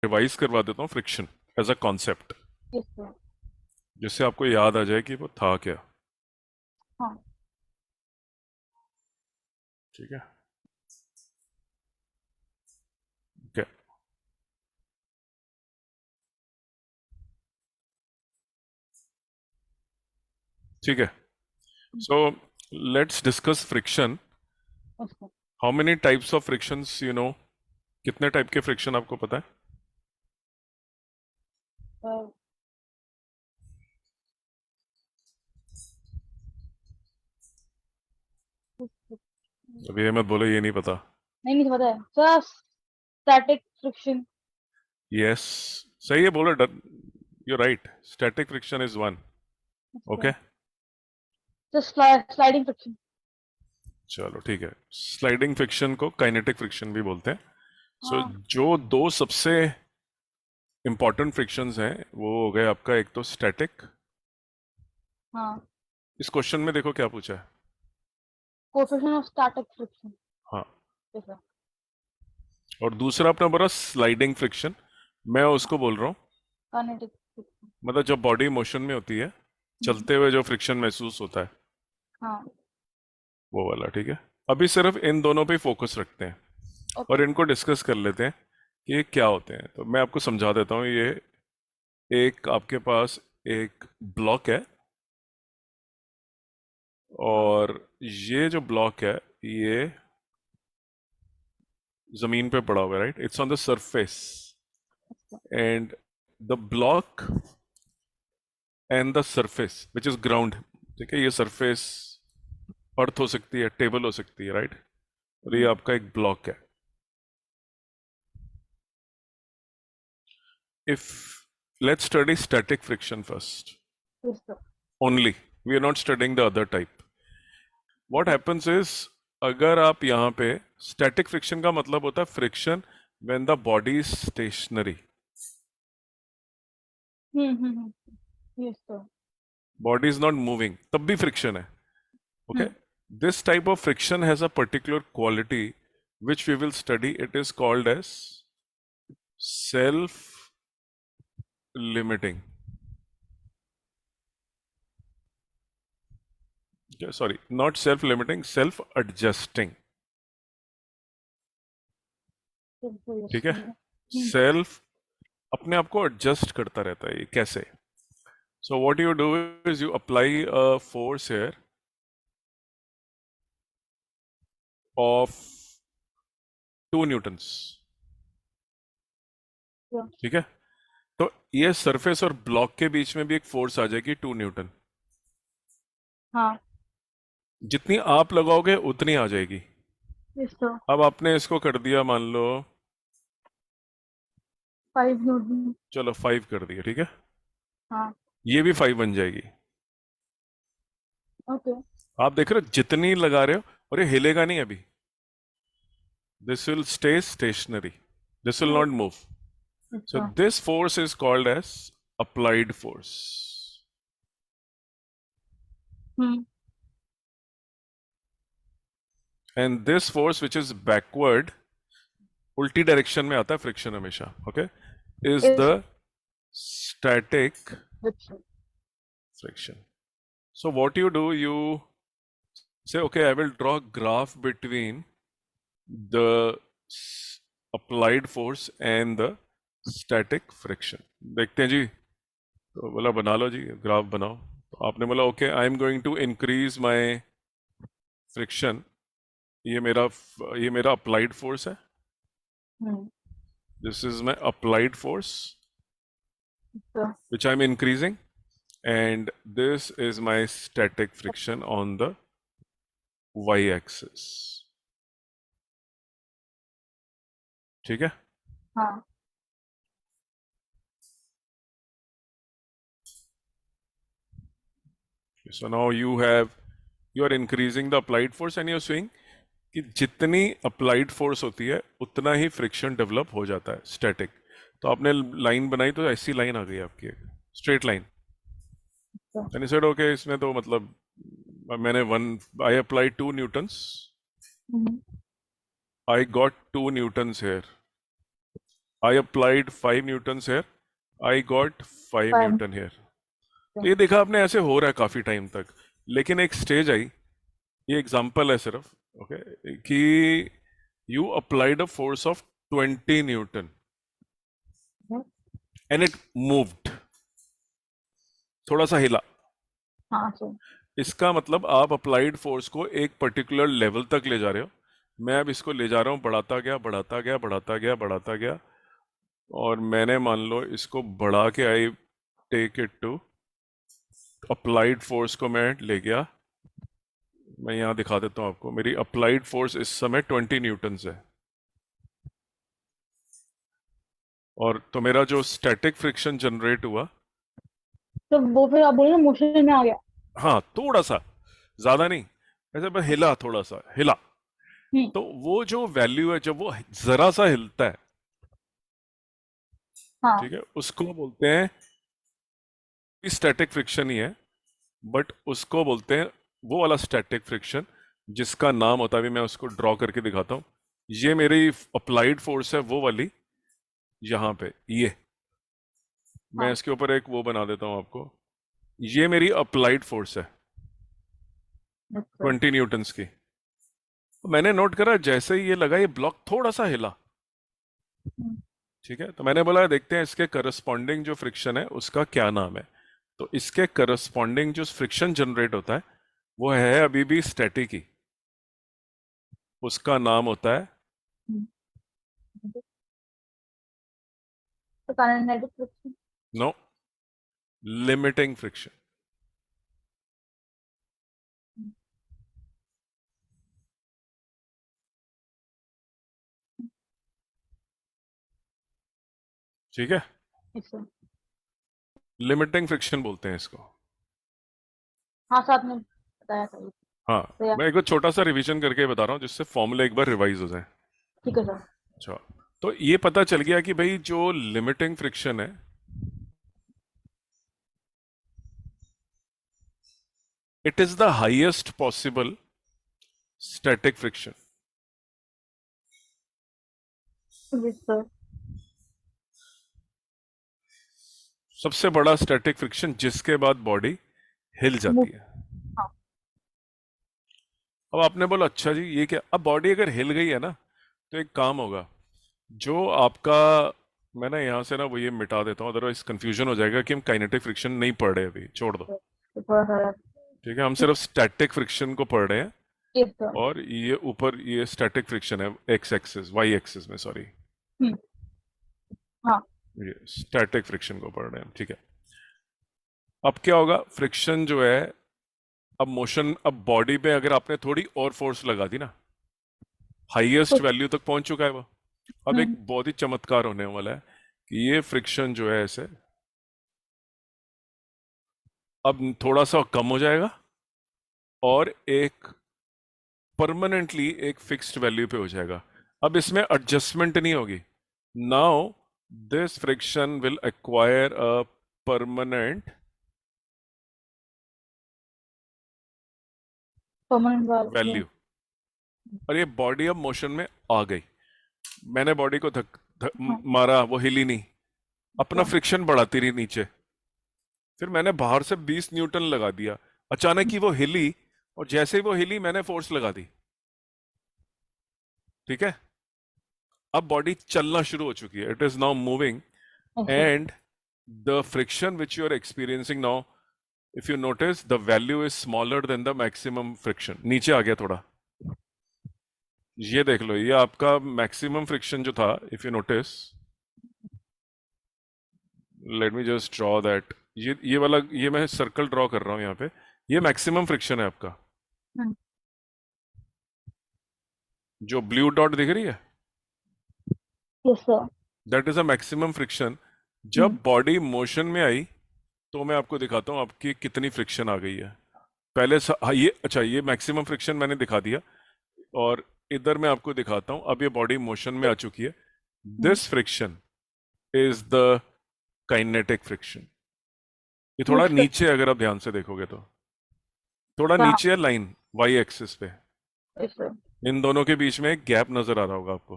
Revise करवा देता हूँ friction as a concept, yes sir. जिससे आपको याद आ जाए कि वो था क्या। हाँ। ठीक है, ओके, ठीक है। So let's discuss friction. Yes sir. How many types of frictions you know? कितने टाइप के फ्रिक्शन आपको पता है? अभी ये मत बोलो ये नहीं पता। नहीं नहीं पता है सर। Static friction. यस, सही है, बोलो। You right, static friction is one. Okay, sliding friction. चलो ठीक है। स्लाइडिंग फ्रिक्शन को काइनेटिक फ्रिक्शन भी बोलते हैं। सो हाँ। जो दो सबसे इंपॉर्टेंट फ्रिक्शंस हैं वो हो गए आपका, एक तो स्टैटिक। हाँ। इस क्वेश्चन में देखो क्या पूछा है। Coefficient of static friction. हाँ, यस सर। और दूसरा अपना बोला स्लाइडिंग फ्रिक्शन। मैं उसको बोल रहा हूँ, काइनेटिक फ्रिक्शन। मतलब जब बॉडी मोशन में होती है, चलते हुए जो फ्रिक्शन महसूस होता है, हाँ। वो वाला। ठीक है, अभी सिर्फ इन दोनों पे फोकस रखते हैं ओके और सर। इनको डिस्कस कर लेते हैं कि ये क्या होते हैं। तो मैं आपको समझा देता हूँ। ये एक आपके पास एक ब्लॉक है, हाँ। और ये जो ब्लॉक है ये जमीन पे पड़ा हुआ है, right? It's on the surface, अच्छा। And the block and the surface which is ground. ठीक है, ये सरफेस अर्थ हो सकती है, टेबल हो सकती है, राइट? और ये आपका एक ब्लॉक है। If let's study static friction first yes sir. Only, we are not studying the other type. What happens is, अगर आप यहाँ पे, स्टैटिक फ्रिक्शन का मतलब होता है friction when the body is stationary. Yes sir. Body is not moving, तब भी फ्रिक्शन है। Okay, hmm. this type of friction has a particular quality which we will study. It is called as self limiting. Okay, sorry, not self limiting, self adjusting. ठीक है, self अपने आप को adjust करता रहता है। ये कैसे? So what you do is you apply a force here of 2 Newton's. ठीक है, तो ये सरफेस और ब्लॉक के बीच में भी एक फोर्स आ जाएगी 2 न्यूटन। हाँ। जितनी आप लगाओगे उतनी आ जाएगी। Yes sir. अब आपने इसको कर दिया, मान लो, 5 न्यूटन। चलो 5 कर दिया, ठीक है, हाँ। ये भी 5 बन जाएगी। ओके। आप देख रहे हो जितनी लगा रहे हो, और ये हिलेगा नहीं अभी। This will stay stationary, this will not move. So अच्छा। This force is called as applied force. Hmm. And this force which is backward, उल्टी डायरेक्शन में आता है फ्रिक्शन हमेशा, okay, is is the static friction. Friction. So what you say, okay, I will draw a graph between the applied force and the static friction. देखते हैं जी, तो बोला बना लो जी, ग्राफ बनाओ। तो आपने बोला okay, I am going to increase my friction. ये मेरा ये मेरा अप्लाइड फोर्स है। Hmm. This is my applied force तो which I'm increasing, and this is my static friction on the y-axis. ठीक है, हाँ। so now you are increasing the applied force and you're seeing कि जितनी applied force होती है उतना ही friction develop हो जाता है स्टैटिक। तो आपने लाइन बनाई तो ऐसी लाइन आ गई आपकी, स्ट्रेट लाइन। तो एंड सेड ओके, इसमें तो मतलब मैंने I apply 2 newtons, hmm. I got 2 newtons here. I applied 5 newtons here. I got 5 5. Newton here. तो ये देखा आपने, ऐसे हो रहा है काफी टाइम तक, लेकिन एक स्टेज आई, ये एग्जांपल है सिर्फ, ओके, कि you applied a force of 20 Newton hmm, and it moved, थोड़ा सा हिला। हाँ सर। इसका मतलब आप अप्लाइड फोर्स को एक पर्टिकुलर लेवल तक ले जा रहे हो। मैं अब इसको ले जा रहा हूँ, बढ़ाता गया बढ़ाता गया बढ़ाता गया बढ़ाता गया, और मैंने मान लो इसको बढ़ा के I take it to applied force को मैं ले गया। मैं यहाँ दिखा देता हूँ आपको, मेरी अप्लाइड फोर्स इस समय 20 न्यूटन है, और तो मेरा जो स्टैटिक फ्रिक्शन जनरेट हुआ, तो वो फिर आप बोले मोशन में आ गया। हाँ थोड़ा सा, ज्यादा नहीं, ऐसे बस हिला, थोड़ा सा हिला। हम्म, तो वो जो वैल्यू है, जब वो जरा सा हिलता है, हाँ। ठीक है, उसको बोलते हैं, स्टैटिक फ्रिक्शन ही है, बट उसको बोलते हैं वो वाला स्टैटिक फ्रिक्शन जिसका नाम होता है, अभी मैं उसको ड्रॉ करके दिखाता हूँ। ये मेरी अप्लाइड फोर्स है, वो वाली, यहाँ पे ये, मैं हाँ। इसके ऊपर एक वो बना देता हूँ आपको। ये मेरी अप्लाइड फोर्स है अच्छा। 20 न्यूटन्स की। तो मैंने नोट करा, जैसे ही ये लगा, ये ब्लॉक थोड़ा सा हिला, हम्म, ठीक है, तो मैंने बोला देखते हैं इसके करस्पॉन्डिंग जो फ्रिक्शन है उसका क्या नाम है। तो इसके करस्पॉन्डिंग जो फ्रिक्शन जनरेट होता है वो है अभी भी स्टैटिक ही, उसका नाम होता है, हम्म, तो kinetic friction. No, limiting friction. ठीक है, अच्छा। लिमिटिंग फ्रिक्शन बोलते हैं इसको। हाँ साथ में बताया था ये। हाँ, तो यार मैं एक बार छोटा सा रिवीजन करके बता रहा हूँ जिससे फॉर्मूला एक बार रिवाइज हो जाए। ठीक है सर। अच्छा, तो ये पता चल गया कि भाई जो लिमिटिंग फ्रिक्शन है, it is the highest possible static friction. जी सर। सबसे बड़ा स्टैटिक फ्रिक्शन जिसके बाद बॉडी हिल जाती मूव। है। हाँ। अब आपने बोला अच्छा जी ये क्या, अब बॉडी अगर हिल गई है ना, तो एक काम होगा, जो आपका, मैं ना यहाँ से ना वो ये मिटा देता हूँ, अदरवाइज कंफ्यूजन हो जाएगा कि हम काइनेटिक फ्रिक्शन नहीं पढ़ रहे, अभी छोड़ दो। तो थोड़ा सा। ठीक है, हम सिर्फ स्टैटिक फ्रिक्शन को पढ़ रहे हैं, यस सर। और ये ऊपर ये स्टैटिक फ्रिक्शन है एक्स एक्सिस, वाई एक्सिस में, सॉरी, हम्म, हाँ। ये स्टैटिक फ्रिक्शन को पढ़ रहे हैं, ठीक है। अब क्या होगा, फ्रिक्शन जो है, अब मोशन, अब बॉडी पे अगर आपने थोड़ी और फोर्स लगा दी ना, हाईएस्ट तो वैल्यू तक पहुंच चुका है वो, अब एक हम्म, बहुत ही चमत्कार होने वाला है कि ये फ्रिक्शन जो है ऐसे अब थोड़ा सा कम हो जाएगा, और एक परमानेंटली एक फिक्स्ड वैल्यू पे हो जाएगा। अब इसमें एडजस्टमेंट नहीं होगी। Now this friction will acquire a permanent permanent वाला। वैल्यू, और ये बॉडी अब मोशन में आ गई। मैंने बॉडी को हाँ। मारा, वो हिली नहीं, अपना अच्छा। फ्रिक्शन बढ़ाती रही नीचे। फिर मैंने बाहर से 20 न्यूटन लगा दिया, अचानक ही वो हिली, और जैसे ही वो हिली मैंने फोर्स लगा दी, ठीक है। अब बॉडी चलना शुरू हो चुकी है, इट इज नाउ मूविंग, अच्छा। and the friction which you are experiencing now, if you notice, the value is smaller than the maximum friction, नीचे आ गया थोड़ा। ये देख लो, ये आपका maximum friction जो था, if you notice, let me just draw that, ये वाला, ये मैं सर्कल ड्रॉ कर रहा हूँ यहाँ पे, ये मैक्सिमम फ्रिक्शन है आपका, हम्म, जो ब्लू डॉट दिख रही है, yes sir. That is a maximum friction. Hmm, जब बॉडी मोशन में आई, तो मैं आपको दिखाता हूँ आपकी कितनी फ्रिक्शन आ गई है। पहले ये अच्छा, ये मैक्सिमम फ्रिक्शन मैंने दिखा दिया, और इधर मैं आपको दिखाता हूं, अब ये बॉडी मोशन में आ चुकी है। Hmm, this friction is the kinetic friction. ये थोड़ा यस सर। नीचे, अगर आप ध्यान से देखोगे तो थोड़ा हाँ। नीचे है लाइन, वाई एक्सिस पे, यस सर। इन दोनों के बीच में एक गैप नजर आ रहा होगा आपको।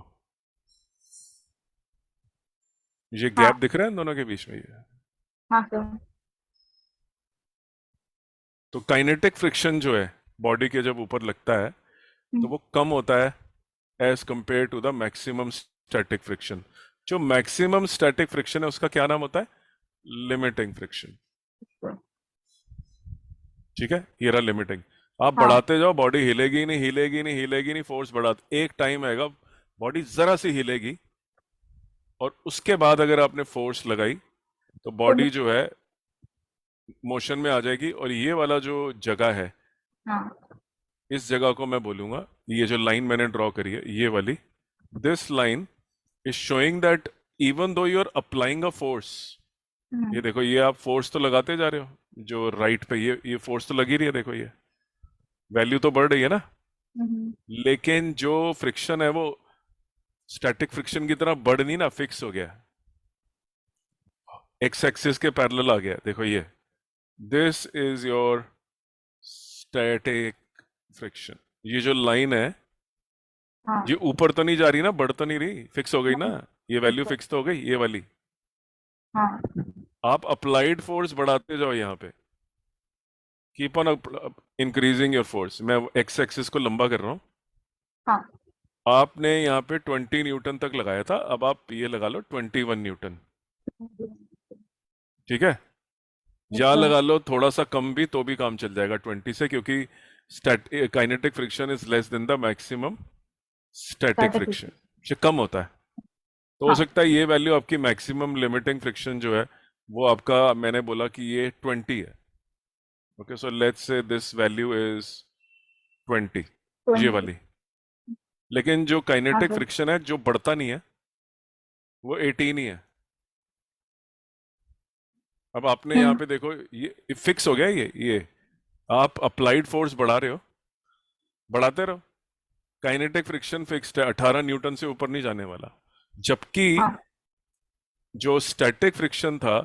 ये हाँ गैप दिख रहा है इन दोनों के बीच में ये? हाँ सर। तो काइनेटिक फ्रिक्शन जो है बॉडी के जब ऊपर लगता है तो वो कम होता है as compare to the maximum static friction. जो मैक्सिमम स्टैटिक फ्रिक्शन है उसका क्या नाम होता है? Limiting friction. ठीक है, ये रहा लिमिटिंग। आप हाँ बढ़ाते जाओ, बॉडी हिलेगी नहीं, हिलेगी नहीं, हिलेगी नहीं, फोर्स बढ़ाते, एक टाइम आएगा बॉडी जरा सी हिलेगी और उसके बाद अगर आपने फोर्स लगाई तो बॉडी जो है मोशन में आ जाएगी। और ये वाला जो जगह है, हाँ इस जगह को मैं बोलूंगा, ये जो लाइन मैंने ड्रॉ करी है ये वाली, this line is showing that even though you are applying a force, ये देखो ये आप फोर्स तो लगाते जा रहे हो जो राइट पे, ये फोर्स तो लगी रही है, देखो ये वैल्यू तो बढ़ रही है ना, लेकिन जो फ्रिक्शन है वो स्टैटिक फ्रिक्शन की तरह बढ़ नहीं ना, फिक्स हो गया, एक्स एक्सिस के पैरेलल आ गया। देखो ये, this is your static friction. ये जो लाइन है हाँ ये ऊपर तो नहीं जा रही ना, बढ़ तो नहीं रही, फिक्स हो गई ना, ये वैल्यू फिक्स तो हो गई ये वाली। हाँ आप अप्लाइड फोर्स बढ़ाते जाओ यहाँ पे, keep on increasing your force. मैं एक्स एक्सिस को लंबा कर रहा हूँ। हाँ आपने यहाँ पे 20 न्यूटन तक लगाया था, अब आप ये लगा लो 21 न्यूटन। ठीक है, या अच्छा लगा लो थोड़ा सा कम भी तो भी काम चल जाएगा 20 से, क्योंकि kinetic friction is less than the maximum static static friction, friction। ये कम होता है। तो हो हाँ सकता है ये वैल्यू आपकी मैक्सिमम लिमिटिंग फ्रिक्शन जो है वो आपका, मैंने बोला कि ये 20 है। Okay, so let's say this value is 20, ये 20। वाली। लेकिन जो हाँ काइनेटिक सर। फ्रिक्शन है जो बढ़ता नहीं है वो 18 ही है। अब आपने यहाँ पे देखो ये फिक्स हो गया, ये आप अप्लाइड फोर्स बढ़ा रहे हो, बढ़ाते रहो, काइनेटिक फ्रिक्शन फिक्स्ड है, 18 न्यूटन से ऊपर नहीं जाने वाला। जबकि हाँ जो स्टैटिक फ्रिक्शन था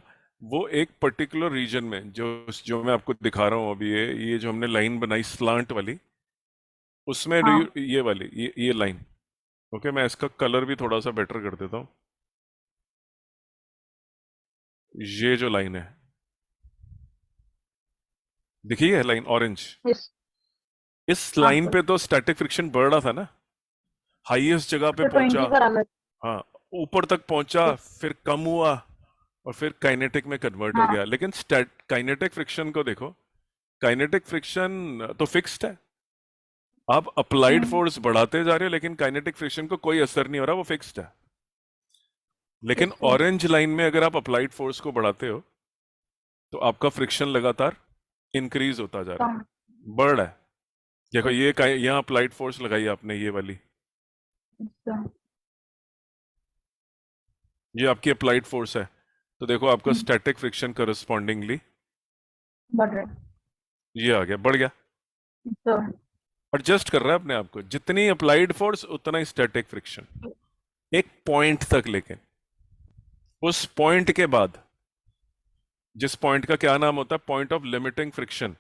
वो एक पर्टिकुलर रीजन में, जो जो मैं आपको दिखा रहा हूँ अभी, ये जो हमने लाइन बनाई स्लांट वाली, उसमें हाँ ये वाली ये लाइन। ओके, मैं इसका कलर भी थोड़ा सा बेटर कर देता हूँ। ये जो लाइन है, दिखी है लाइन ऑरेंज, यस। इस हाँ लाइन सर। पे तो स्टैटिक फ्रिक्शन बढ़ रहा था ना, हाईएस्ट जगह पे तो पहुंचा, 20 कर अलग। हाँ, ऊपर तक पहुंचा, यस। फिर कम हुआ और फिर काइनेटिक में कन्वर्ट हो हाँ गया। लेकिन काइनेटिक फ्रिक्शन को देखो, काइनेटिक फ्रिक्शन तो फिक्स्ड है, आप अप्लाइड फोर्स बढ़ाते जा रहे हो लेकिन काइनेटिक फ्रिक्शन को कोई असर नहीं हो रहा, वो फिक्स्ड है। लेकिन यस सर। ऑरेंज लाइन में अगर आप अप्लाइड फोर्स को बढ़ाते हो तो आपका फ्रिक्शन लगातार इंक्रीज होता जा रहा कम। है, बढ़ रहा है। देखो यस। ये यहाँ अप्लाइड फोर्स लगाई आपने, ये वाली, अच्छा। ये आपकी अप्लाइड फोर्स है, तो देखो आपका स्टैटिक फ्रिक्शन करस्पॉन्डिंगली बढ़ रहा है। ये आ गया, बढ़ गया, सर। एडजस्ट कर रहा है अपने आप को, जितनी अप्लाइड फोर्स उतना ही स्टैटिक फ्रिक्शन, एक पॉइंट तक। लेकिन उस पॉइंट के बाद, जिस पॉइंट का क्या नाम होता है, point of limiting friction,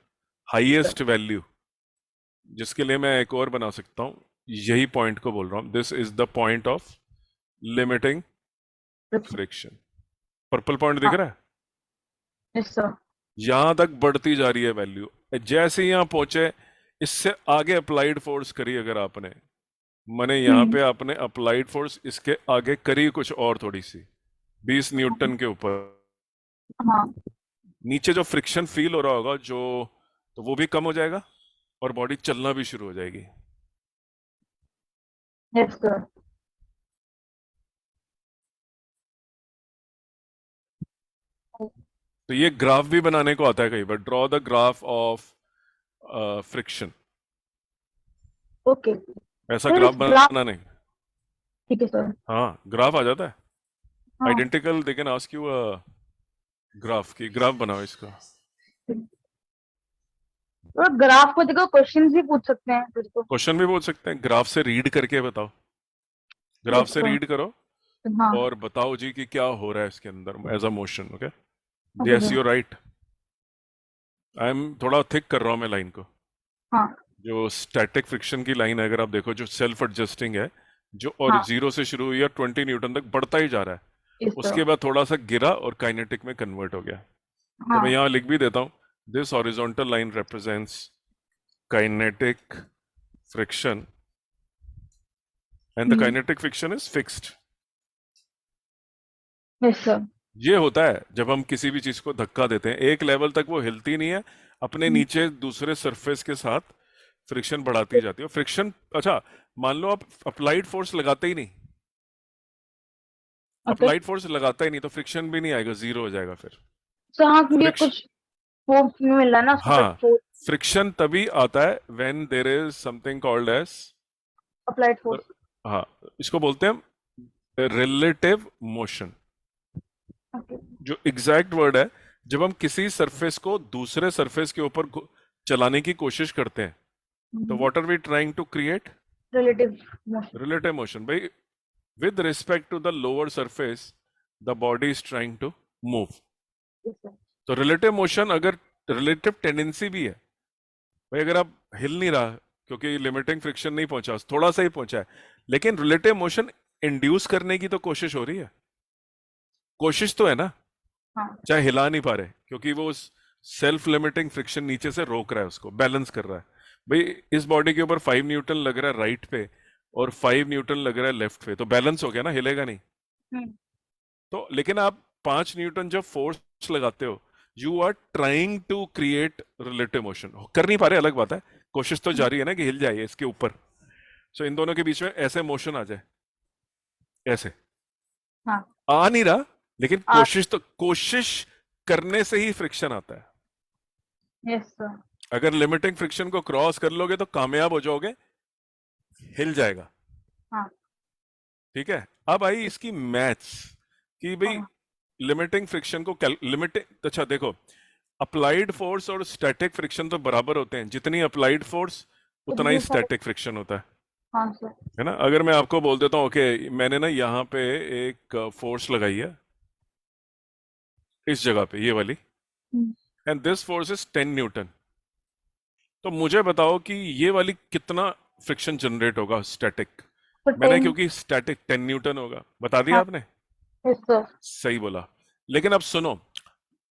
highest value, जिसके लिए मैं एक और बना सकता हूं, यही पॉइंट को बोल रहा हूं, this is the point of limiting friction. Purple point दिख हाँ रहा है? Yes sir. यहां तक बढ़ती जा रही है वैल्यू, जैसे ही यहां पहुंचे इससे आगे अप्लाइड फोर्स करी अगर आपने, मैंने यहाँ पे आपने अप्लाइड फोर्स इसके आगे करी कुछ और थोड़ी सी, 20 न्यूटन के ऊपर, हाँ नीचे जो फ्रिक्शन फील हो रहा होगा जो, तो वो भी कम हो जाएगा और बॉडी चलना भी शुरू हो जाएगी। Yes sir. तो ये ग्राफ भी बनाने को आता है कई बार, draw the graph of friction, okay ऐसा सर। ग्राफ इस ग्राफ। बनाने। ठीक है सर। हाँ, ग्राफ आ जाता है हाँ identical, they can ask you graph की, ग्राफ बनाओ इसका। तो ग्राफ को देखो क्वेश्चंस भी पूछ सकते हैं फिर तो। क्वेश्चन भी बोल सकते हैं, ग्राफ से रीड करके बताओ, ग्राफ यस से सर। रीड करो हाँ और बताओ जी कि क्या हो रहा है इसके अंदर as a motion. Okay, okay yes sir. You right, I am थोड़ा थिक कर रहा हूँ मैं लाइन को। हाँ जो स्टैटिक फ्रिक्शन की लाइन है अगर आप देखो, जो सेल्फ एडजस्टिंग है, जो और हाँ 0 से शुरू हुई है 20 न्यूटन तक बढ़ता ही जा रहा है, yes sir. उसके बाद थोड़ा सा गिरा और काइनेटिक में कन्वर्ट हो गया। तो मैं हाँ यहाँ लिख भी देता हूँ, this horizontal line represents kinetic friction and the kinetic friction is fixed. yes sir. ये होता है जब हम किसी भी चीज को धक्का देते हैं, एक लेवल तक वो हिलती नहीं है, अपने नीचे दूसरे सरफेस के साथ फ्रिक्शन बढ़ाती जाती है। फ्रिक्शन, अच्छा मान लो आप अप्लाइड फोर्स लगाते ही नहीं, Okay. अप्लाइड फोर्स लगाता ही नहीं तो फ्रिक्शन भी नहीं आएगा, जीरो हो जाएगा फिर। तो हाँ मुझे फ्रिक्शन, कुछ फोर्स में मिल रहा है ना उसका हाँ, फोर्स फ्रिक्शन तभी आता है when there is something called as, applied force. हाँ, इसको बोलते हैं रिलेटिव मोशन। ओके जो एग्जैक्ट वर्ड है, जब हम किसी सरफेस को दूसरे सरफेस के ऊपर चलाने की कोशिश करते हैं तो what are we trying to create? Relative motion. Relative motion. भाई with respect to the lower surface the body is trying to move। yes sir. तो रिलेटिव मोशन अगर रिलेटिव टेंडेंसी भी है, भाई अगर आप हिल नहीं रहा क्योंकि लिमिटिंग फ्रिक्शन नहीं पहुंचा, थोड़ा सा ही पहुंचा है, लेकिन रिलेटिव मोशन इंड्यूस करने की तो कोशिश हो रही है, कोशिश तो है ना, हाँ चाहे हिला नहीं पा रहे क्योंकि वो सेल्फ लिमिटिंग फ्रिक्शन नीचे से रोक रहा है, उसको बैलेंस कर रहा है। भाई इस बॉडी के ऊपर 5 न्यूटन लग रहा है राइट पे और 5 न्यूटन लग रहा है लेफ्ट पे, तो बैलेंस हो गया ना, हिलेगा नहीं। हम्म, तो लेकिन आप 5 न्यूटन जब फोर्स लगाते हो, you are trying to create relative motion, कर नहीं पा रहे अलग बात है, कोशिश तो जारी है ना कि हिल जाए इसके ऊपर। सो इन दोनों के बीच में ऐसे मोशन आ जाए, ऐसे हाँ आ नहीं रहा, लेकिन आ- कोशिश करने से ही फ्रिक्शन आता है। Yes sir. अगर लिमिटिंग फ्रिक्शन को क्रॉस कर लोगे तो कामयाब हो जाओगे, हिल जाएगा। हाँ ठीक है, अब आई इसकी मैथ्स कि भाई हाँ लिमिटिंग फ्रिक्शन को लिमिटिंग, अच्छा देखो, अप्लाइड फोर्स और स्टैटिक फ्रिक्शन तो बराबर होते हैं, जितनी अप्लाइड फोर्स उतना ही उतनी सारी- स्टैटिक फ्रिक्शन होता है हाँ सर। है ना। अगर मैं आपको बोल देता हूँ ओके मैंने ना यहाँ पे एक फोर्स लगाई है इस जगह पे, ये वाली, and this force is 10 Newton, तो मुझे बताओ कि ये वाली कितना फ्रिक्शन जनरेट होगा स्टैटिक। तो मैंने 10 क्योंकि स्टैटिक 10 न्यूटन होगा बता दिया हाँ आपने, यस सर। सही बोला। लेकिन अब सुनो,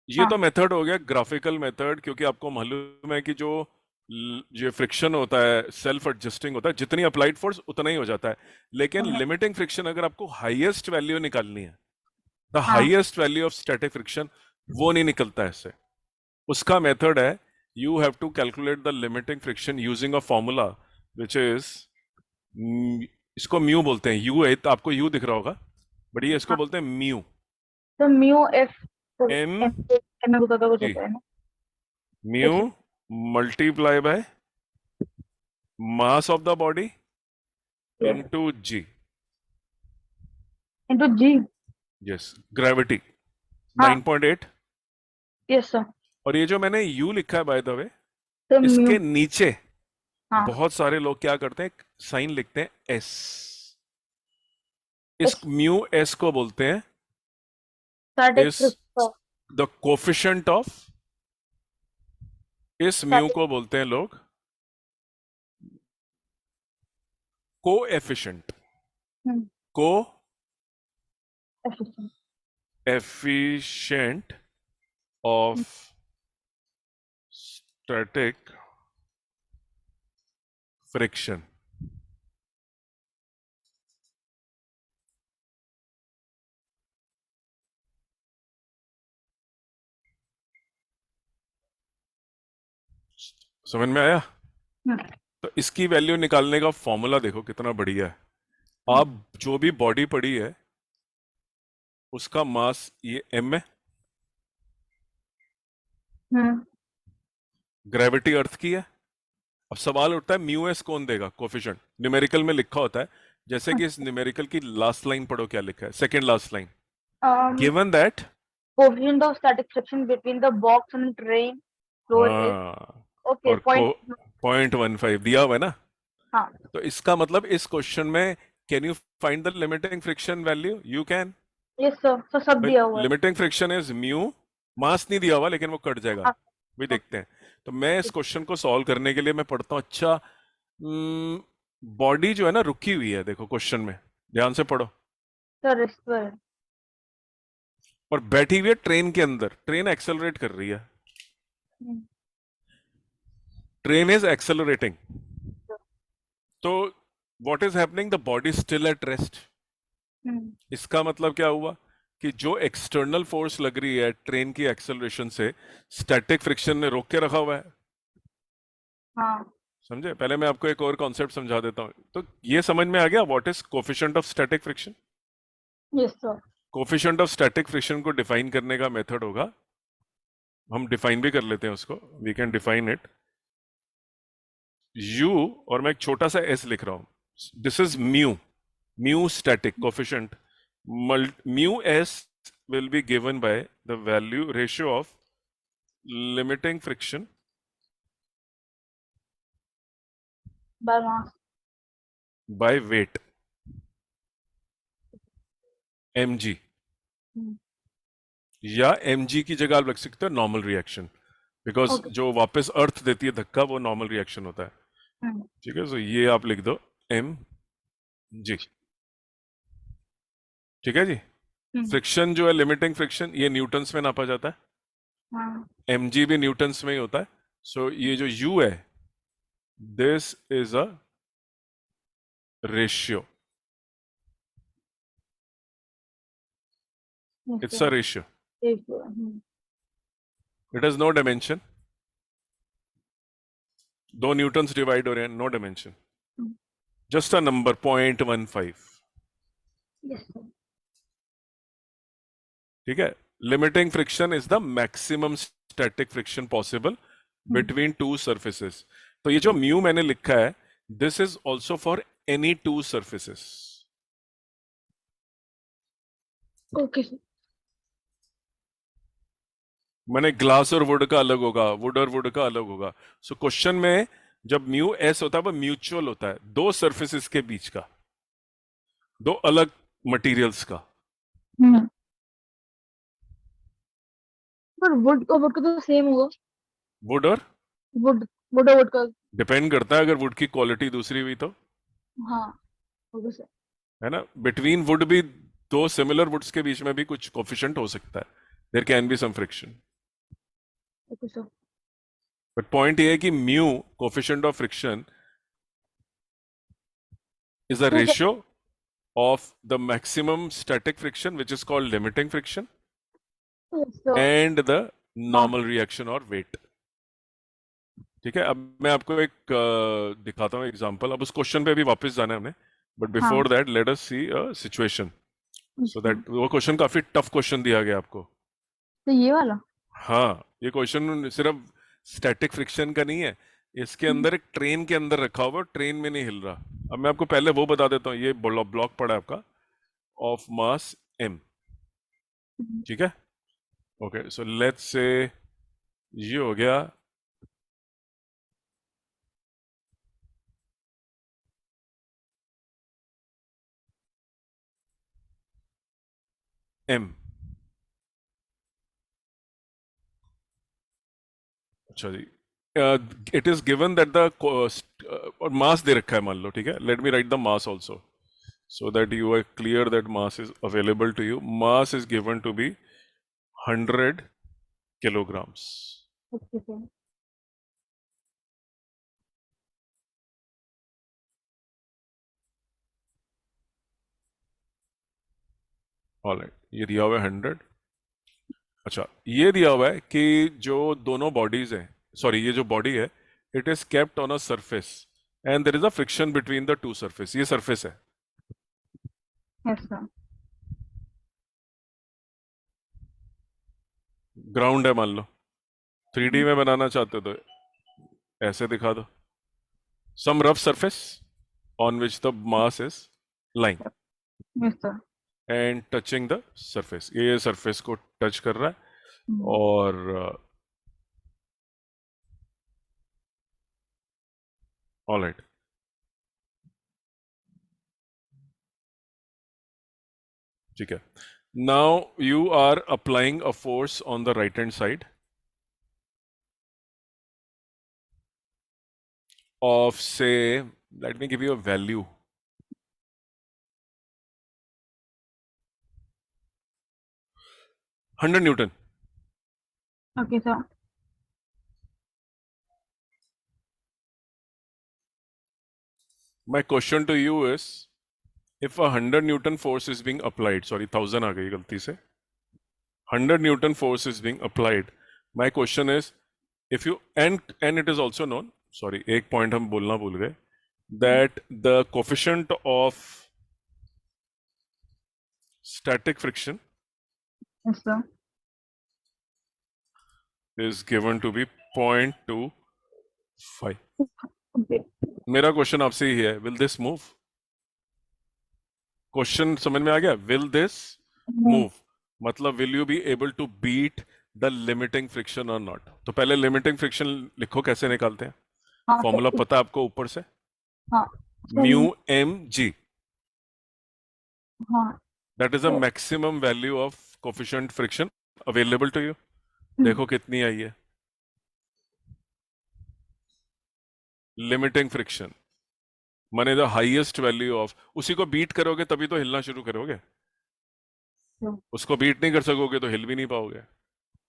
ये हाँ तो मेथड हो गया ग्राफिकल मेथड, क्योंकि आपको मालूम है कि जो ये फ्रिक्शन होता है सेल्फ एडजस्टिंग होता है, जितनी अप्लाइड फोर्स उतना ही हो जाता है। लेकिन हाँ लिमिटिंग फ्रिक्शन अगर आपको हाईएस्ट वैल्यू निकालनी है, द हाँ highest value of static friction, वो नहीं निकलता है इससे। उसका मेथड है, you have to calculate the limiting friction using a formula which is, इसको म्यू बोलते हैं, यू है तो आपको यू दिख रहा होगा, बट ये इसको हाँ। बोलते हैं म्यू, तो म्यू एफ एम एम होता था कुछ जी, होता है ना। Mu yes multiply by mass of the body yes into g, into g। Yes, gravity हाँ 9.8। Yes sir. और ये जो मैंने यू लिखा है बाय द वे, तो म्यू इसके नीचे हाँ बहुत सारे लोग क्या करते हैं, साइन लिखते हैं एस, इस S म्यू एस को बोलते हैं static इस friction द कोफिशिएंट ऑफ, इस म्यू static को बोलते हैं लोग कोएफिशिएंट, को efficient efficient of static friction. समझ में आया? तो इसकी वैल्यू निकालने का फॉर्मूला देखो कितना बढ़िया है। आप जो भी बॉडी पड़ी है उसका मास ये m है, ग्रेविटी अर्थ की है। अब सवाल उठता है म्यू एस कौन देगा कोफिशिएंट, न्यूमेरिकल में लिखा होता है, जैसे कि इस न्यूमेरिकल की लास्ट लाइन पढ़ो, क्या लिखा है, second last line, given that, coefficient of static friction between the box and train floor is हाँ, okay और point 0.15 दिया हुआ है ना। हाँ तो इसका मतलब इस क्वेश्चन में, can you find the limiting friction value? You can. Yes sir. तो सब दिया हुआ है। लिमिटिंग फ्रिक्शन इज म्यू, मास नहीं दिया हुआ लेकिन वो कट जाएगा, हाँ वही देखते हैं। तो मैं इस क्वेश्चन को सॉल्व करने के लिए मैं पढ़ता हूँ, अच्छा बॉडी जो है ना रुकी हुई है, देखो क्वेश्चन में ध्यान से पढ़ो, सर रेस्ट पर है। और बैठी हुई है ट्रेन के अंदर, ट्रेन एक्सेलरेट कर रही है, हम्म, ट्रेन इज एक्सेलरेटिंग, तो what is happening, the body still at rest. Hmm, इसका मतलब क्या हुआ कि जो एक्सटर्नल फोर्स लग रही है ट्रेन की एक्सेलरेशन से, स्टैटिक फ्रिक्शन ने रोक के रखा हुआ है। हाँ, समझे? पहले मैं आपको एक और कॉन्सेप्ट समझा देता हूं, तो ये समझ में आ गया what is coefficient of static friction. Yes sir. Coefficient of static friction को डिफाइन करने का मेथड होगा, हम डिफाइन भी कर लेते हैं उसको, we can define it u, और मैं एक छोटा सा s लिख रहा हूं, this is mu, mu static coefficient, mu s will be given by the value ratio of limiting friction by mass. by weight, mg, हम्म, या mg की जगह आप रख सकते हो नॉर्मल रिएक्शन, बिकॉज ओके। जो वापस अर्थ देती है धक्का वो नॉर्मल रिएक्शन होता है। हम्म, ठीक है, सो ये आप लिख दो mg। ठीक है जी। हम्म, फ्रिक्शन जो है लिमिटिंग फ्रिक्शन, ये न्यूटन्स में नापा जाता है, हाँ, mg भी न्यूटन्स में ही होता है। सो ये जो u है, this is a ratio, yes it's a sir. Ratio, एक, इट इज नो डायमेंशन, दो न्यूटन्स डिवाइड हो रहे हैं, no dimension, just a number 0.15। Yes sir. ठीक है, limiting friction is the maximum static friction possible between two surfaces. तो ये जो म्यू मैंने लिखा है, this is also for any two surfaces. Okay sir. मैंने ग्लास और वुड का अलग होगा, वुड और वुड का अलग होगा। सो क्वेश्चन में जब म्यू एस होता है वो म्यूचुअल होता है, दो सरफेसेस के बीच का, दो अलग मटेरियल्स का। हम्म, पर वुड का तो सेम होगा। वुड और, वुड वुड का। डिपेंड करता है, अगर वुड की क्वालिटी दूसरी हुई तो, हाँ, ओके सर। है ना। बिटवीन वुड भी, दो सिमिलर वुड्स के बीच में भी कुछ कोफिशिएंट हो सकता है, there can be some friction. Okay sir. But point ये है कि mu, coefficient of friction, is a तो sir, ratio of the maximum static friction, which is called limiting friction, yes sir. and the हाँ, normal reaction or weight। ठीक है, अब मैं आपको एक दिखाता हूँ एग्जांपल। अब उस क्वेश्चन पे भी वापस जाना है हमें, बट हाँ, before that let us see a situation, so अच्छा। दैट, वो क्वेश्चन काफी टफ क्वेश्चन दिया गया आपको। तो ये वाला। हाँ, ये क्वेश्चन सिर्फ स्टैटिक फ्रिक्शन का नहीं है, इसके हम्म, अंदर एक ट्रेन के अंदर रखा हुआ, ट्रेन में नहीं हिल रहा। अब मैं आपको पहले वो बता देता हूँ, ये ब्लॉक पड़ा है आपका ऑफ मास m। हम्म, ठीक है, ओके, सो लेट्स से ये हो गया m। अच्छा जी, it is given that the, और मास दे रखा है मान लो, ठीक है, let me write the mass also so that you are clear that mass is available to you. Mass is given to be 100 kilograms। Okay sir. Alright, ये दिया हुआ है 100। अच्छा, ये दिया हुआ है कि जो दोनों बॉडीज हैं, सॉरी ये जो बॉडी है, it is kept on a surface and there is a friction between the two surface. ये सरफेस है, यस सर। ग्राउंड है मान लो। 3D में बनाना चाहते हो तो ऐसे दिखा दो, some rough surface on which the mass is lying yes sir. and touching the surface। ये सरफेस को टच कर रहा है, हम्म, और ऑलराइट, ठीक है। Now you are applying a force on the right hand side of, say, let me give you a value, 100 newton. Okay, sir. My question to you is, if a 100 Newton force is being applied, sorry 1000 आ गई गलती से, 100 Newton force is being applied. My question is, if you and it is also known, sorry एक point हम बोलना भूल गए, that the coefficient of static friction Yes, sir. is given to be 0.25. Okay. मेरा question आपसे ही है, will this move? Question समझ में आ गया? Will this move? मतलब will you be able to beat the limiting friction or not? तो पहले limiting friction लिखो, कैसे निकालते हैं? हाँ, फॉर्मूला sir. पता है आपको ऊपर से? हाँ. mu mg. हाँ. That is the maximum value of coefficient friction available to you. देखो कितनी आई है. Limiting friction माने द हाईएस्ट वैल्यू ऑफ, उसी को बीट करोगे तभी तो हिलना शुरू करोगे. उसको बीट नहीं कर सकोगे तो हिल भी नहीं पाओगे.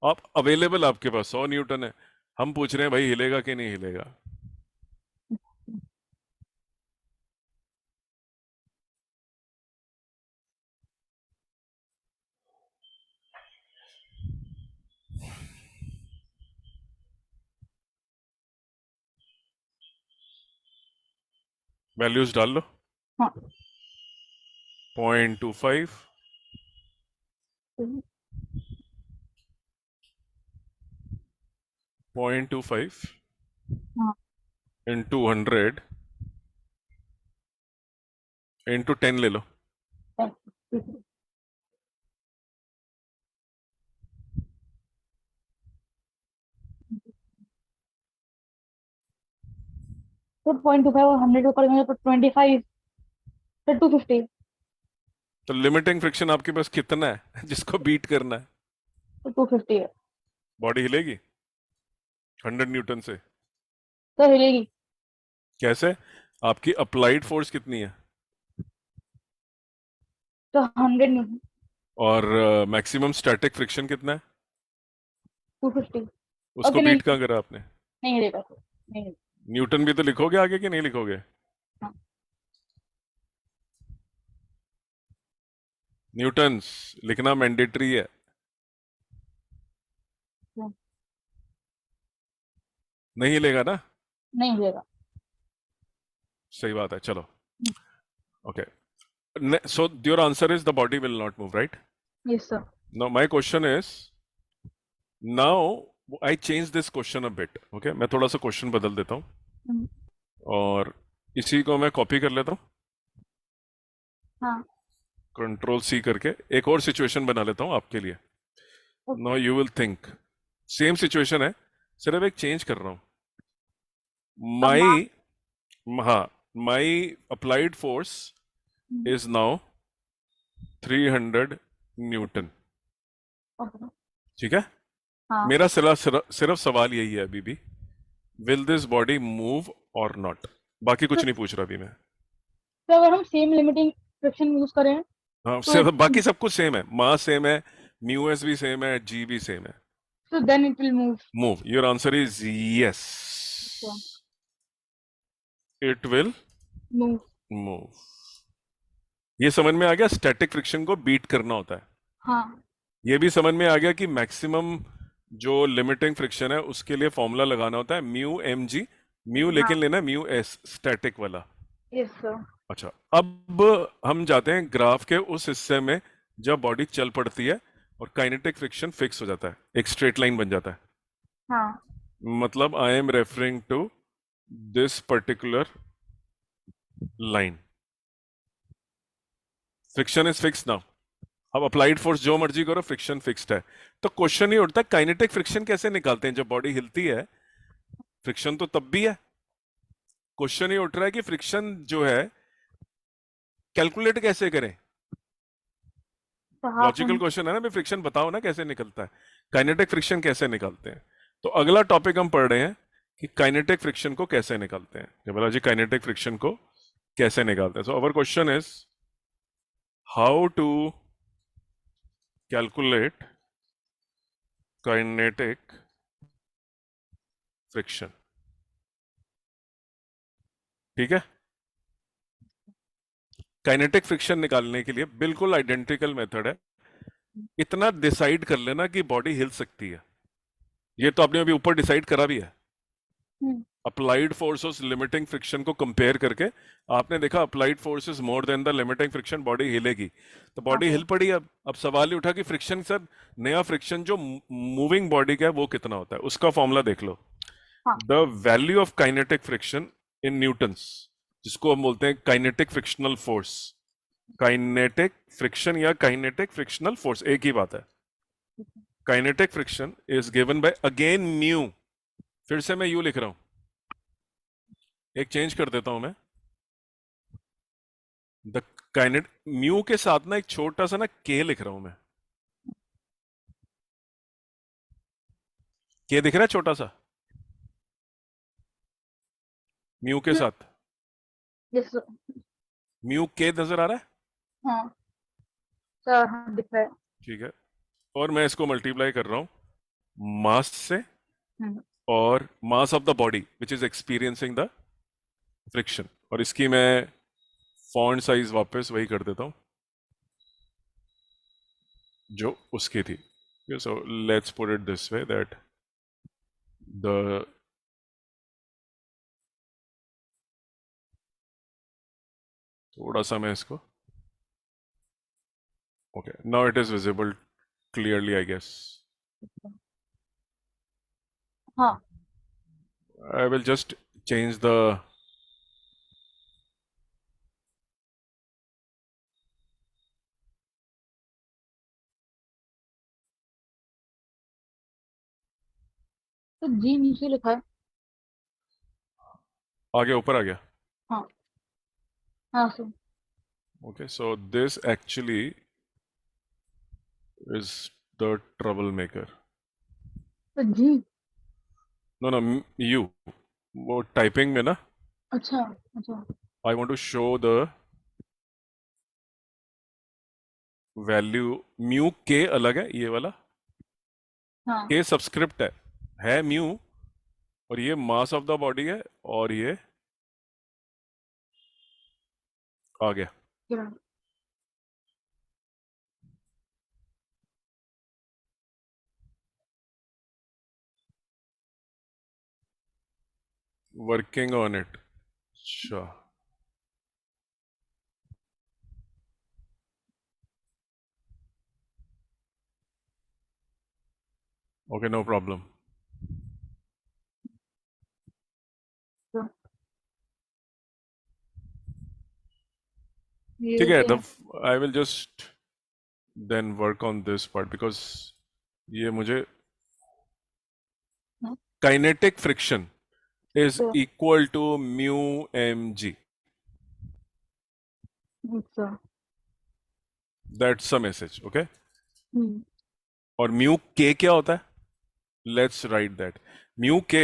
आप अवेलेबल आपके पास 100 न्यूटन है, हम पूछ रहे हैं भाई हिलेगा कि नहीं हिलेगा. वैल्यूज डाल लो. हाँ. 0.25 0.25 हाँ. into 100 into 10 ले लो. तो 0.25 और 100 को करेंगे तो 25 फिर 250. तो लिमिटिंग फ्रिक्शन आपके पास कितना है जिसको बीट करना है? तो 250 है. बॉडी हिलेगी 100 न्यूटन से? तो हिलेगी. कैसे? आपकी अप्लाइड फोर्स कितनी है? तो 100 न्यूटन. और मैक्सिमम स्टैटिक फ्रिक्शन कितना है? 250. उसको Okay, बीट नहीं. कहाँ करा आपने? नहीं हिलेगा. नहीं हिलेगा. न्यूटन भी तो लिखोगे आगे कि नहीं लिखोगे? हाँ. न्यूटन्स लिखना मैंडेटरी है. हाँ. नहीं हिलेगा ना? नहीं हिलेगा. सही बात है. चलो. Okay. So your answer is the body will not move, right? Yes, sir. Now my question is, now I change this question a bit. Okay, मैं थोड़ा सा क्वेश्चन बदल देता हूँ और इसी को मैं कॉपी कर लेता हूँ. हाँ. कंट्रोल सी करके एक और सिचुएशन बना लेता हूँ आपके लिए. Now you will think same situation है, सिर्फ एक चेंज कर रहा हूँ. My applied force is now 300 newton. Okay. ठीक है. हाँ. मेरा सिर्फ सवाल यही है अभी भी, will this body move or not? बाकी कुछ नहीं पूछ रहा अभी मैं. तो अगर हम सेम लिमिटिंग फ्रिक्शन यूज करें हाँ, तो बाकी सब कुछ सेम है. मास सेम है, म्यू एस भी सेम है, जी भी सेम है. so then it will move. Move. Your answer is yes. It will Move. move. ये समझ में आ गया स्टैटिक फ्रिक्शन को बीट करना होता है. हाँ. ये भी समझ में आ गया कि मैक्सिमम जो लिमिटिंग फ्रिक्शन है उसके लिए फॉर्मूला लगाना होता है म्यू एम जी. म्यू लेकिन लेना म्यू एस स्टैटिक वाला. Yes, sir. अच्छा, अब हम जाते हैं ग्राफ के उस हिस्से में जब बॉडी चल पड़ती है और काइनेटिक फ्रिक्शन फिक्स हो जाता है, एक स्ट्रेट लाइन बन जाता है. हाँ. मतलब I am referring to this particular line. Friction is fix now. अब अप्लाइड फोर्स जो मर्जी करो, फ्रिक्शन फिक्स्ड है. तो क्वेश्चन ही उठता है काइनेटिक फ्रिक्शन कैसे निकालते हैं? जब बॉडी हिलती है फ्रिक्शन तो तब भी है. क्वेश्चन ही उठ रहा है कि फ्रिक्शन जो है कैलकुलेट कैसे करें. तो half लॉजिकल क्वेश्चन है ना, मैं फ्रिक्शन बताओ ना कैसे निकलता है, काइनेटिक फ्रिक्शन कैसे निकालते हैं. तो अगला टॉपिक हम पढ़ रहे हैं कि काइनेटिक फ्रिक्शन को कैसे निकालते हैं. बोला जी काइनेटिक फ्रिक्शन को कैसे निकालते हैं. So our question is how to calculate kinetic friction. ठीक है, काइनेटिक फ्रिक्शन निकालने के लिए बिल्कुल आइडेंटिकल मेथड है। इतना डिसाइड कर लेना कि बॉडी हिल सकती है, ये तो आपने अभी ऊपर डिसाइड करा भी है। Hmm, applied forces limiting friction को कंपेयर करके आपने देखा applied forces more than the limiting friction, body हिलेगी। तो बॉडी हाँ हिल पड़ी। अब सवाल ही उठा कि फ्रिक्शन सर, नया फ्रिक्शन जो मूविंग बॉडी का है वो कितना होता है, उसका फॉर्मूला देख लो। हाँ the value of kinetic friction in Newton's, जिसको हम बोलते हैं kinetic frictional force. Kinetic friction या काइनेटिक फ्रिक्शनल फोर्स एक ही बात है। Kinetic friction is given by again mu. फिर से मैं यू लिख रहा हूं, एक चेंज कर देता हूं मैं। द काइनेट म्यू के साथ ना एक छोटा सा ना के लिख रहा हूं मैं। के दिख रहा है छोटा सा म्यू के साथ? यस म्यू के नजर आ रहा है? हाँ सर, हाँ दिख रहा है। ठीक है, और मैं इसको मल्टीप्लाई कर रहा हूं मास से, हम्म, और मास of the body which is experiencing the friction. और इसकी मैं फॉन्ट साइज वापस वही कर देता हूं जो उसकी थी। So let's put it this way that the थोड़ा सा मैं इसको, okay now it is visible clearly I guess. हाँ I will just change the तो जी नीचे लिखा है। आगे ऊपर आ गया। हाँ हाँ sir. Okay, so this actually is the troublemaker. तो जी, No, no, you. वो टाइपिंग में ना, अच्छा अच्छा। I want to show the value. Mu के अलग है, ये वाला हाँ के सबस्क्रिप्ट है म्यू, और ये मास ऑफ द बॉडी है, और ये आ गया। किरण। Working on it. अच्छा, ओके नो प्रॉब्लम। तो ये ठीक है, होते द हैं। I will just then work on this part because ये मुझे हाँ, काइनेटिक फ्रिक्शन is तो equal to mu mg. अच्छा। That's the message, okay? हम्म, और mu k क्या होता है? Let's write that. Mu k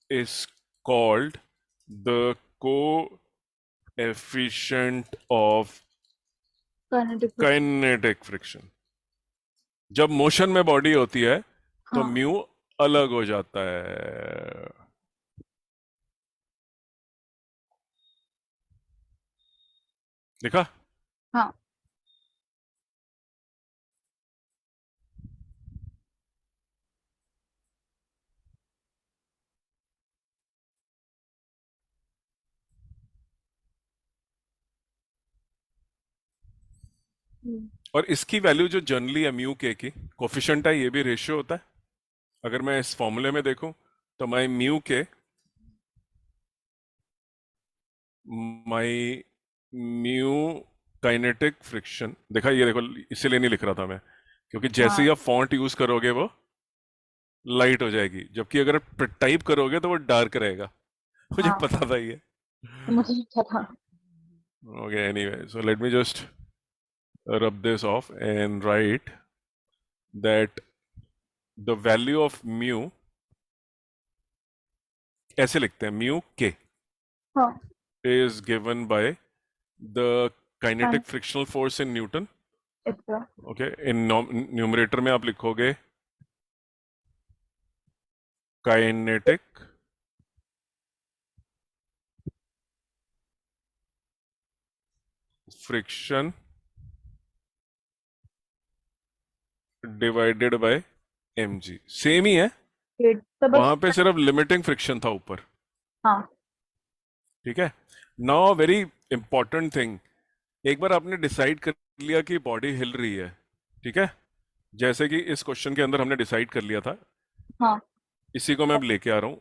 is called the coefficient of kinetic friction. kinetic friction. जब मोशन में बॉडी होती है तो हाँ म्यू अलग हो जाता है। देखा? हाँ। हम्म, और इसकी वैल्यू जो जनरली है म्यू के की कोफिशिएंट है, ये भी रेशियो होता है। अगर मैं इस फॉर्मूले में देखूं तो माई म्यू काइनेटिक फ्रिक्शन, देखा ये देखो, इसीलिए नहीं लिख रहा था मैं, क्योंकि जैसे ही हाँ आप फॉन्ट यूज करोगे वो लाइट हो जाएगी, जबकि अगर टाइप करोगे तो वो डार्क रहेगा। मुझे हाँ, पता था ये। मुझे अच्छा था। Okay anyway, so let me just rub this off and write that the value of mu, ऐसे लिखते हैं म्यू के हाँ is given by the kinetic kine frictional force in Newton Yes, sir. Okay, in numerator में आप लिखोगे kinetic friction divided by mg। Same ही है, Great. तो बस वहां पे सिर्फ लिमिटिंग फ्रिक्शन था ऊपर। हाँ ठीक है। नाउ वेरी इंपॉर्टेंट थिंग, एक बार आपने डिसाइड कर लिया कि बॉडी हिल रही है, ठीक है, जैसे कि इस क्वेश्चन के अंदर हमने डिसाइड कर लिया था, हाँ इसी को मैं अब लेके आ रहा हूं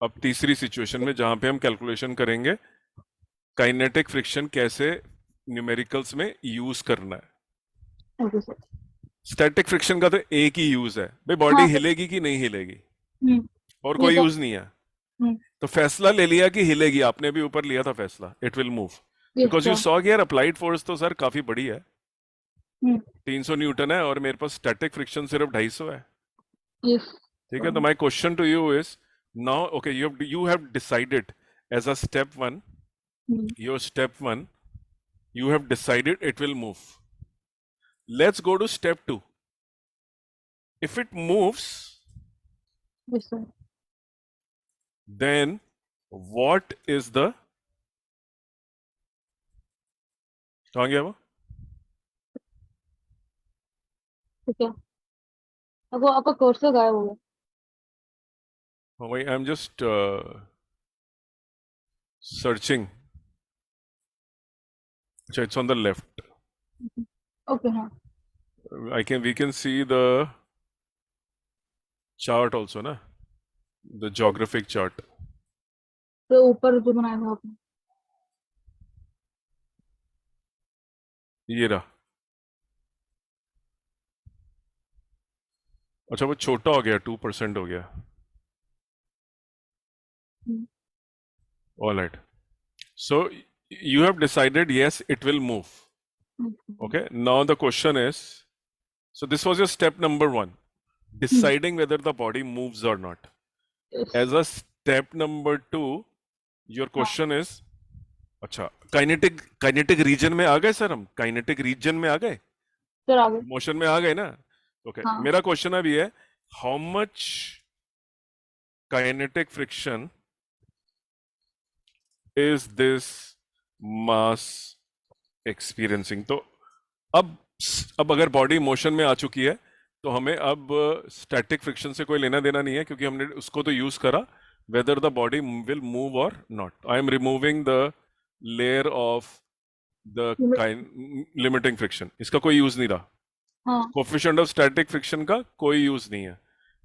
अब तीसरी सिचुएशन में, जहां पे हम कैलकुलेशन करेंगे काइनेटिक फ्रिक्शन कैसे न्यूमेरिकल्स में यूज करना है। Okay sir. स्टैटिक फ्रिक्शन का तो एक ही यूज है भाई, बॉडी हाँ हिलेगी कि नहीं हिलेगी, हम्म और ये कोई तो यूज नहीं है। हम्म तो फैसला ले लिया कि हिलेगी, आपने भी ऊपर लिया था फैसला, it will move, yes because you sir. Saw कि यार अप्लाइड फोर्स तो सर काफी बड़ी है, हम्म 300 न्यूटन है, और मेरे पास स्टैटिक फ्रिक्शन सिर्फ 250 है। यस ठीक है, तो my question to you is now, okay, you have decided as a step one, your step one, you have decided it will move. Let's go to step two. If it moves, yes sir. then what is the, कहाँ गया वो? ठीक है। अब वो आपका cursor गायब हो गया। Oh, wait, I'm just searching. अच्छा, it's on the left. Okay हाँ We can see the chart also, na? The geographic chart. तो ऊपर जो बनाया था आपने। ये रहा। अच्छा, वो छोटा हो गया, 2% हो गया। हम्म, All right. So you have decided, yes, it will move. Okay. Now the question is, so this was your step number one, deciding whether the body moves or not. yes, As a step number two, your question is, अच्छा, kinetic reason में आ गए sir, हम kinetic reason में आ गए, sir आगे। Motion में आ गए ना? ओके, हाँ मेरा क्वेश्चन अभी है, how much kinetic friction is this mass experiencing? तो अब अब अगर बॉडी मोशन में आ चुकी है, तो हमें अब स्टैटिक फ्रिक्शन से कोई लेना देना नहीं है, क्योंकि हमने उसको तो यूज करा, whether the body will move और not. I am removing the layer of the limiting friction, इसका कोई यूज नहीं रहा। हाँ कोफिशिएंट ऑफ स्टैटिक फ्रिक्शन का कोई यूज नहीं है।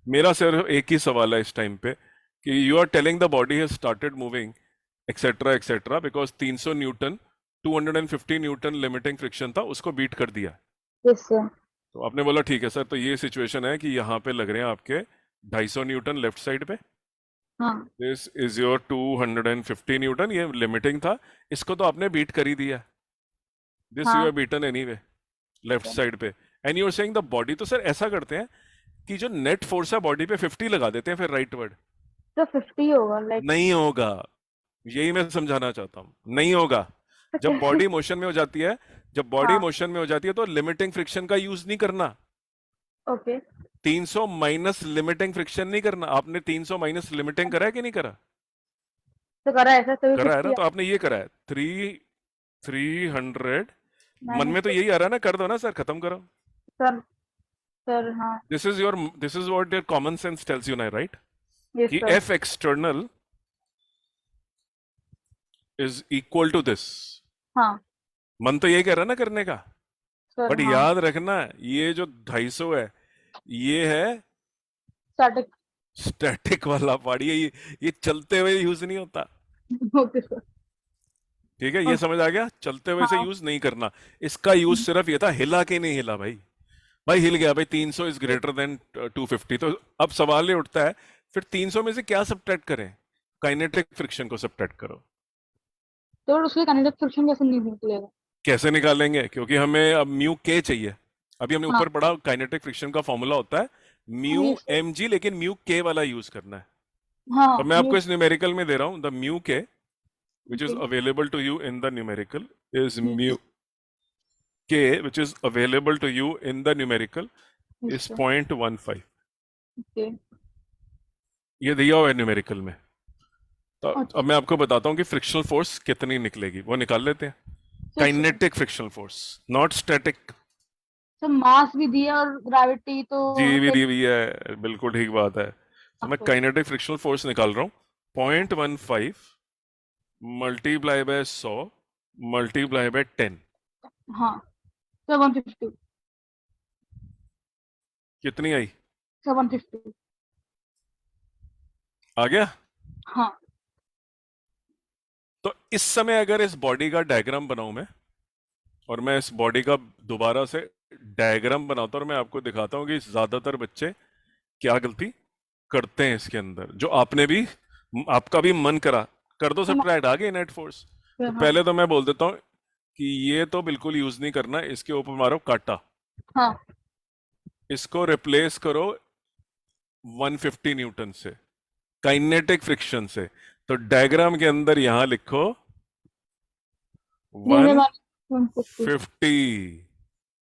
मेरा सिर्फ एक ही सवाल है इस टाइम पे, कि you are telling the body has started moving etcetera etcetera, because 300 newton 250 newton limiting friction था, उसको बीट कर दिया। Yes sir. तो आपने बोला ठीक है सर, तो ये सिचुएशन है कि यहाँ पे लग रहे हैं आपके 250 न्यूटन लेफ्ट साइड पे, हाँ दिस इज योर 250 न्यूटन, ये लिमिटिंग था, इसको तो आपने बीट कर ही दिया, दिस यू हाँ have beaten anyway left side पे, and you are saying the body. तो सर ऐसा करते हैं कि जो नेट फोर्स है बॉडी पे 50 लगा देते हैं, फिर राइट वर्ड। तो 50 होगा लाइक। नहीं होगा, यही मैं समझाना चाहता हूं, नहीं होगा। जब बॉडी मोशन में हो जाती है, जब बॉडी हाँ मोशन में हो जाती है, तो लिमिटिंग फ्रिक्शन का यूज नहीं करना, ओके 300 माइनस लिमिटिंग फ्रिक्शन नहीं करना। आपने 300 माइनस लिमिटिंग करा है कि नहीं करा? तो करा ऐसा तभी करा है ना? 50 तो आपने ये करा है 300, मन माइनस। में तो यही आ रहा है ना, कर दो ना सर, खत्म करो। सर सर हाँ this is what your common sense tells you ना, राइट? यस कि sir. F external is equal to this. हाँ मन तो यही कह रहा है ना करने का, सर बट हाँ याद रखना, ये जो 250 है, ये है स्टैटिक। स्टैटिक वाला पार्ट, ये चलते हुए यूज नहीं होता। Okay sir. ठीक है, ये समझ आ गया, चलते हुए से हाँ यूज नहीं करना। इसका यूज सिर्फ ये था, हिला के नहीं हिला भाई, भाई हिल गया भाई, 300 इज ग्रेटर देन 250। तो अब सवाल ये उठता है, फिर 300 में से क्या सब्ट्रैक्ट करें? काइनेटिक फ्रिक्शन को सब्ट्रैक्ट करो। तो उसके काइनेटिक फ्रिक्शन कैसे नहीं निकलेगा? कैसे निकालेंगे? क्योंकि हमें अब म्यू के चाहिए। अभी हमने हाँ ऊपर पढ़ा काइनेटिक फ्रिक्शन का फॉर्मूला होता है mu yes, sir. M g, लेकिन म्यू के वाला यूज करना है। हाँ तो मैं आपको इस न्यूमेरिकल में दे रहा हूं, द म्यू के which is Okay. available to you in the numerical is Yes. mu K which is available to you in the numerical yes, is sir. 0.15. Okay. ये दिया हुआ है न्यूमेरिकल में। तो अच्छा, अब मैं आपको बताता हूँ कि फ्रिक्शनल फोर्स कितनी निकलेगी, वो निकाल लेते हैं। Sir kinetic frictional force, not static. Sir mass भी दिया और ग्रेविटी तो जी भी मतलब दी हुई है, बिल्कुल ठीक बात है। तो मैं okay, काइनेटिक फ्रिक्शनल फोर्स निकाल रहा हूँ। 0.15 मल्टीप्लाई बाय 100 मल्टीप्लाई बाय 10 हाँ सर 150 कितनी आई? सर 150 आ गया। हाँ तो इस समय अगर इस बॉडी का डायग्राम बनाऊं मैं, और मैं इस बॉडी का दोबारा से डायग्राम बनाता हूं और मैं आपको दिखाता हूं कि ज्यादातर बच्चे क्या गलती करते हैं इसके अंदर, जो आपने भी, आपका भी मन करा कर दो सर सब्ट्रैक्ट, आ गए नेट फोर्स। तो हाँ पहले तो मैं बोल देता हूं कि ये तो बिल्कुल यूज नहीं करना, इसके ऊपर मारो काटा, हाँ इसको रिप्लेस करो 150 न्यूटन से, काइनेटिक फ्रिक्शन से। तो डायग्राम के अंदर यहां लिखो 150 150।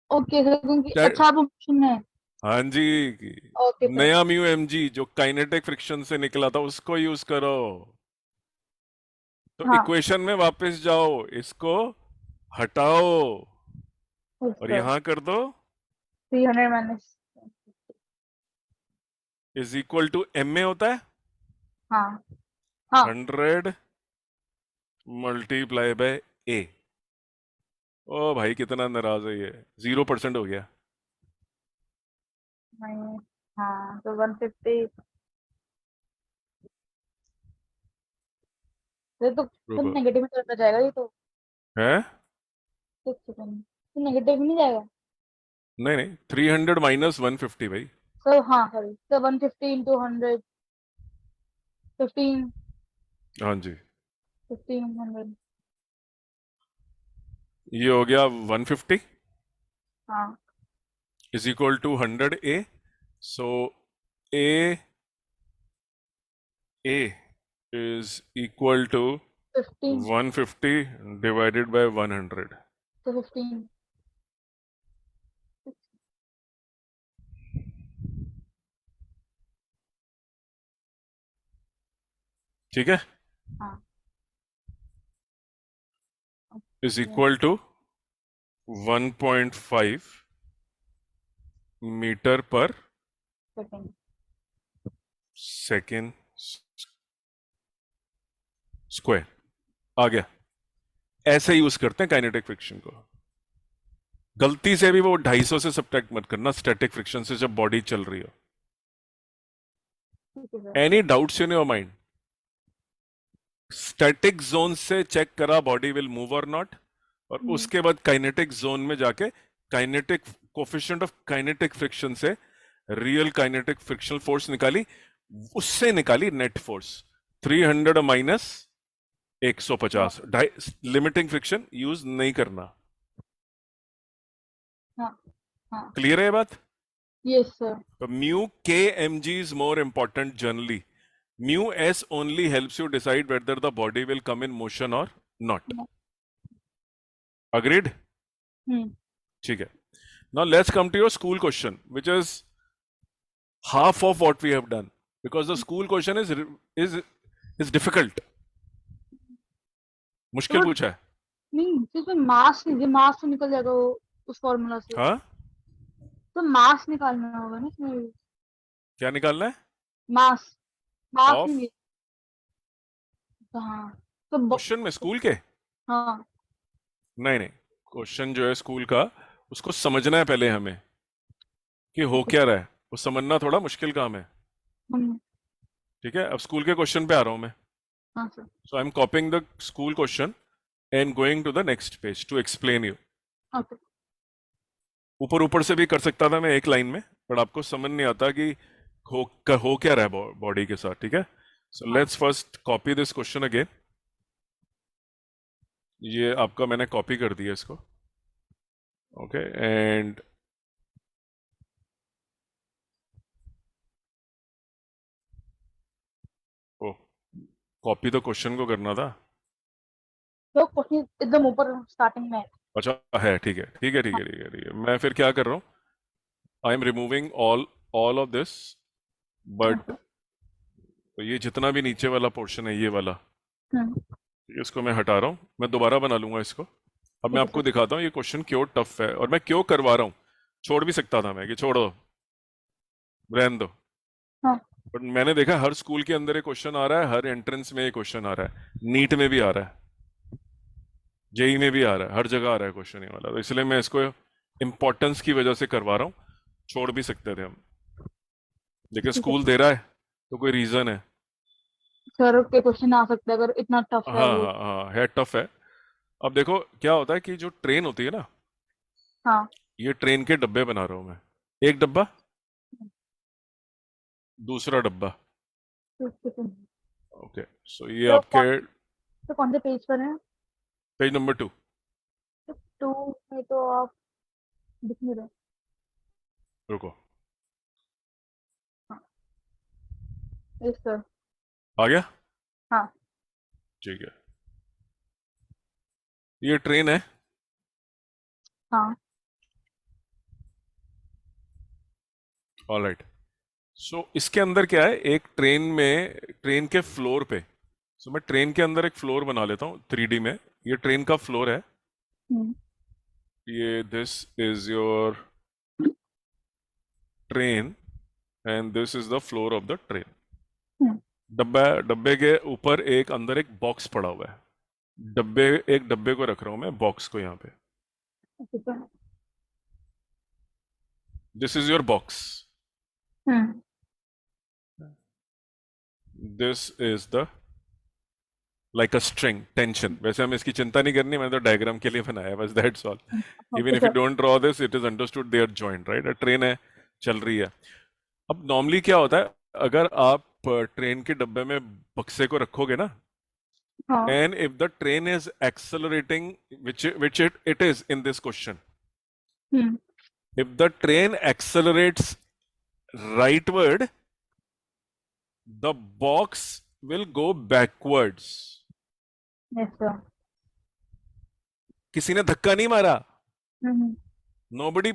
ओके सर क्योंकि अच्छा आप ऑप्शन है हाँ जी, ओके सर नया म्यू एम जी जो काइनेटिक फ्रिक्शन से निकला था उसको यूज करो। तो हाँ इक्वेशन में वापस जाओ, इसको हटाओ yes, और सर यहां कर दो 300 minus is equal to m में होता है हाँ हाँ 100 मल्टीप्लाई बाय ए। ओ भाई कितना नाराज है ये, 0% हो गया। नहीं हाँ तो 150 ये तो रुको, नेगेटिव में चलता जाएगा ये तो है? 6 सेकंड तो नेगेटिव में नहीं जाएगा नहीं नहीं, 300 माइनस 150 भाई। सर हाँ सॉरी सर 150 इंटू 100 15 हाँ जी, 1500 ये हो गया 150 हाँ is equal to 100 a. So a is equal to 15 150 divided by 100। तो 15 ठीक है, हाँ is equal to 1.5 मीटर पर सेकंड सेकेंड स्क्वायर। आ गया। ऐसे यूज करते हैं काइनेटिक फ्रिक्शन को। गलती से भी वो 250 से सब्ट्रैक्ट मत करना स्टैटिक फ्रिक्शन से जब बॉडी चल रही हो। ठीक है sir any doubts in your mind? Static zone से चेक करा बॉडी विल मूव और नॉट, और उसके बाद काइनेटिक जोन में जाके kinetic coefficient of kinetic friction से रियल काइनेटिक फ्रिक्शनल फोर्स निकाली, उससे निकाली net force 300 minus 150। Limiting friction use नहीं करना। हाँ हाँ क्लियर है ये बात? यस सर तो म्यू के m g is more important generally. Mu s only helps you decide whether the body will come in motion और नॉट। अग्रीड? ठीक है। Now let's come to your school question, which is half of what we have done, because the school question is difficult. मुश्किल तो पूछा है। नहीं सिर्फ मास लीजिए मास तो निकल जाएगा वो उस फॉर्मूला से हाँ, तो मास निकालना होगा ना इसमें क्या निकालना है? मास मास ऑफ नहीं हाँ तो क्वेश्चन में स्कूल के? हाँ नहीं नहीं, क्वेश्चन जो है स्कूल का उसको समझना है पहले हमें कि हो क्या रहा है। वो समझना थोड़ा मुश्किल काम है। हम ठीक है, अब स्कूल के क्वेश्चन पे आ रहा हूं मैं। हाँ sir so I am copying the school question and going to the next page to explain you. Okay ऊपर ऊपर से भी कर सकता था मैं एक लाइन में, पर आपको समझ नहीं आता कि हो क्या रहा है बॉडी के साथ। ठीक है, so let's first copy this question again. ये आपका मैंने कॉपी कर दिया इसको। ओके, एंड ओ, कॉपी तो क्वेश्चन को करना था। तो क्वेश्चन एकदम ऊपर स्टार्टिंग में है अच्छा है, ठीक है ठीक है ठीक हाँ है ठीक है ठीक है, मैं फिर क्या कर रहा हूँ, आई am removing all of this, yes but sir. तो ये जितना भी नीचे वाला पोर्शन है ये वाला, हम्म, इसको मैं हटा रहा हूँ, मैं दोबारा बना लूंगा इसको। अब मैं ठीक है आपको सर। दिखाता हूँ ये क्वेश्चन क्यों टफ है और मैं क्यों करवा रहा हूँ। छोड़ भी सकता था मैं कि छोड़ दो, रहने दो, हाँ बट मैंने देखा हर स्कूल के अंदर ये क्वेश्चन आ रहा है, हर एंट्रेंस में ये क्वेश्चन आ रहा है, नीट में भी आ रहा है, जेई में भी आ रहा है, हर जगह आ रहा है क्वेश्चन ये वाला, तो इसलिए मैं इसको इम्पोर्टेंस की वजह से करवा रहा हूँ। छोड़ भी सकते थे हम, लेकिन ठीक है स्कूल दे रहा है तो कोई रीजन है। सर के क्वेश्चन आ सकते हैं अगर इतना टफ है हाँ वो। हाँ हाँ, है टफ है। अब देखो क्या होता है कि जो ट्रेन होती है ना, हाँ ये ट्रेन के डब्बे बना रहा हूं मैं, एक डब्बा, दूसरा डब्बा। ठीक है। ओके, सो ये तो आपके कौन से पेज पर है? Page number 2। टू में तो आप दिख नहीं रहे। रुको, हाँ यस सर। आ गया, हाँ ठीक है, ये ट्रेन है। हाँ ऑलराइट, सो इसके अंदर क्या है, एक ट्रेन में, ट्रेन के फ्लोर पे, सो मैं ट्रेन के अंदर एक फ्लोर बना लेता हूँ 3D में। ये ट्रेन का फ्लोर है, हम्म ये this is your train and this is the floor of the train. Hmm, डब्बा, डब्बे के ऊपर एक अंदर एक बॉक्स पड़ा हुआ है, डब्बे, एक डब्बे को रख रहा हूं मैं, बॉक्स को यहाँ पे, ठीक है। This is your box, hmm this is the like a string tension. वैसे हमें इसकी चिंता नहीं करनी, मैंने तो डायग्राम के लिए बनाया है बस, that's all. Even okay if you sir. Don't draw this it is understood they are joint, right, train है, चल रही है। अब नॉर्मली क्या होता है, अगर आप ट्रेन के डब्बे में बक्से को रखोगे ना, हाँ and if the train is accelerating, which it is in this question, hmm if the train accelerates rightward, the box will go backwards. Yes sir. किसी ने धक्का नहीं मारा, हम्म nobody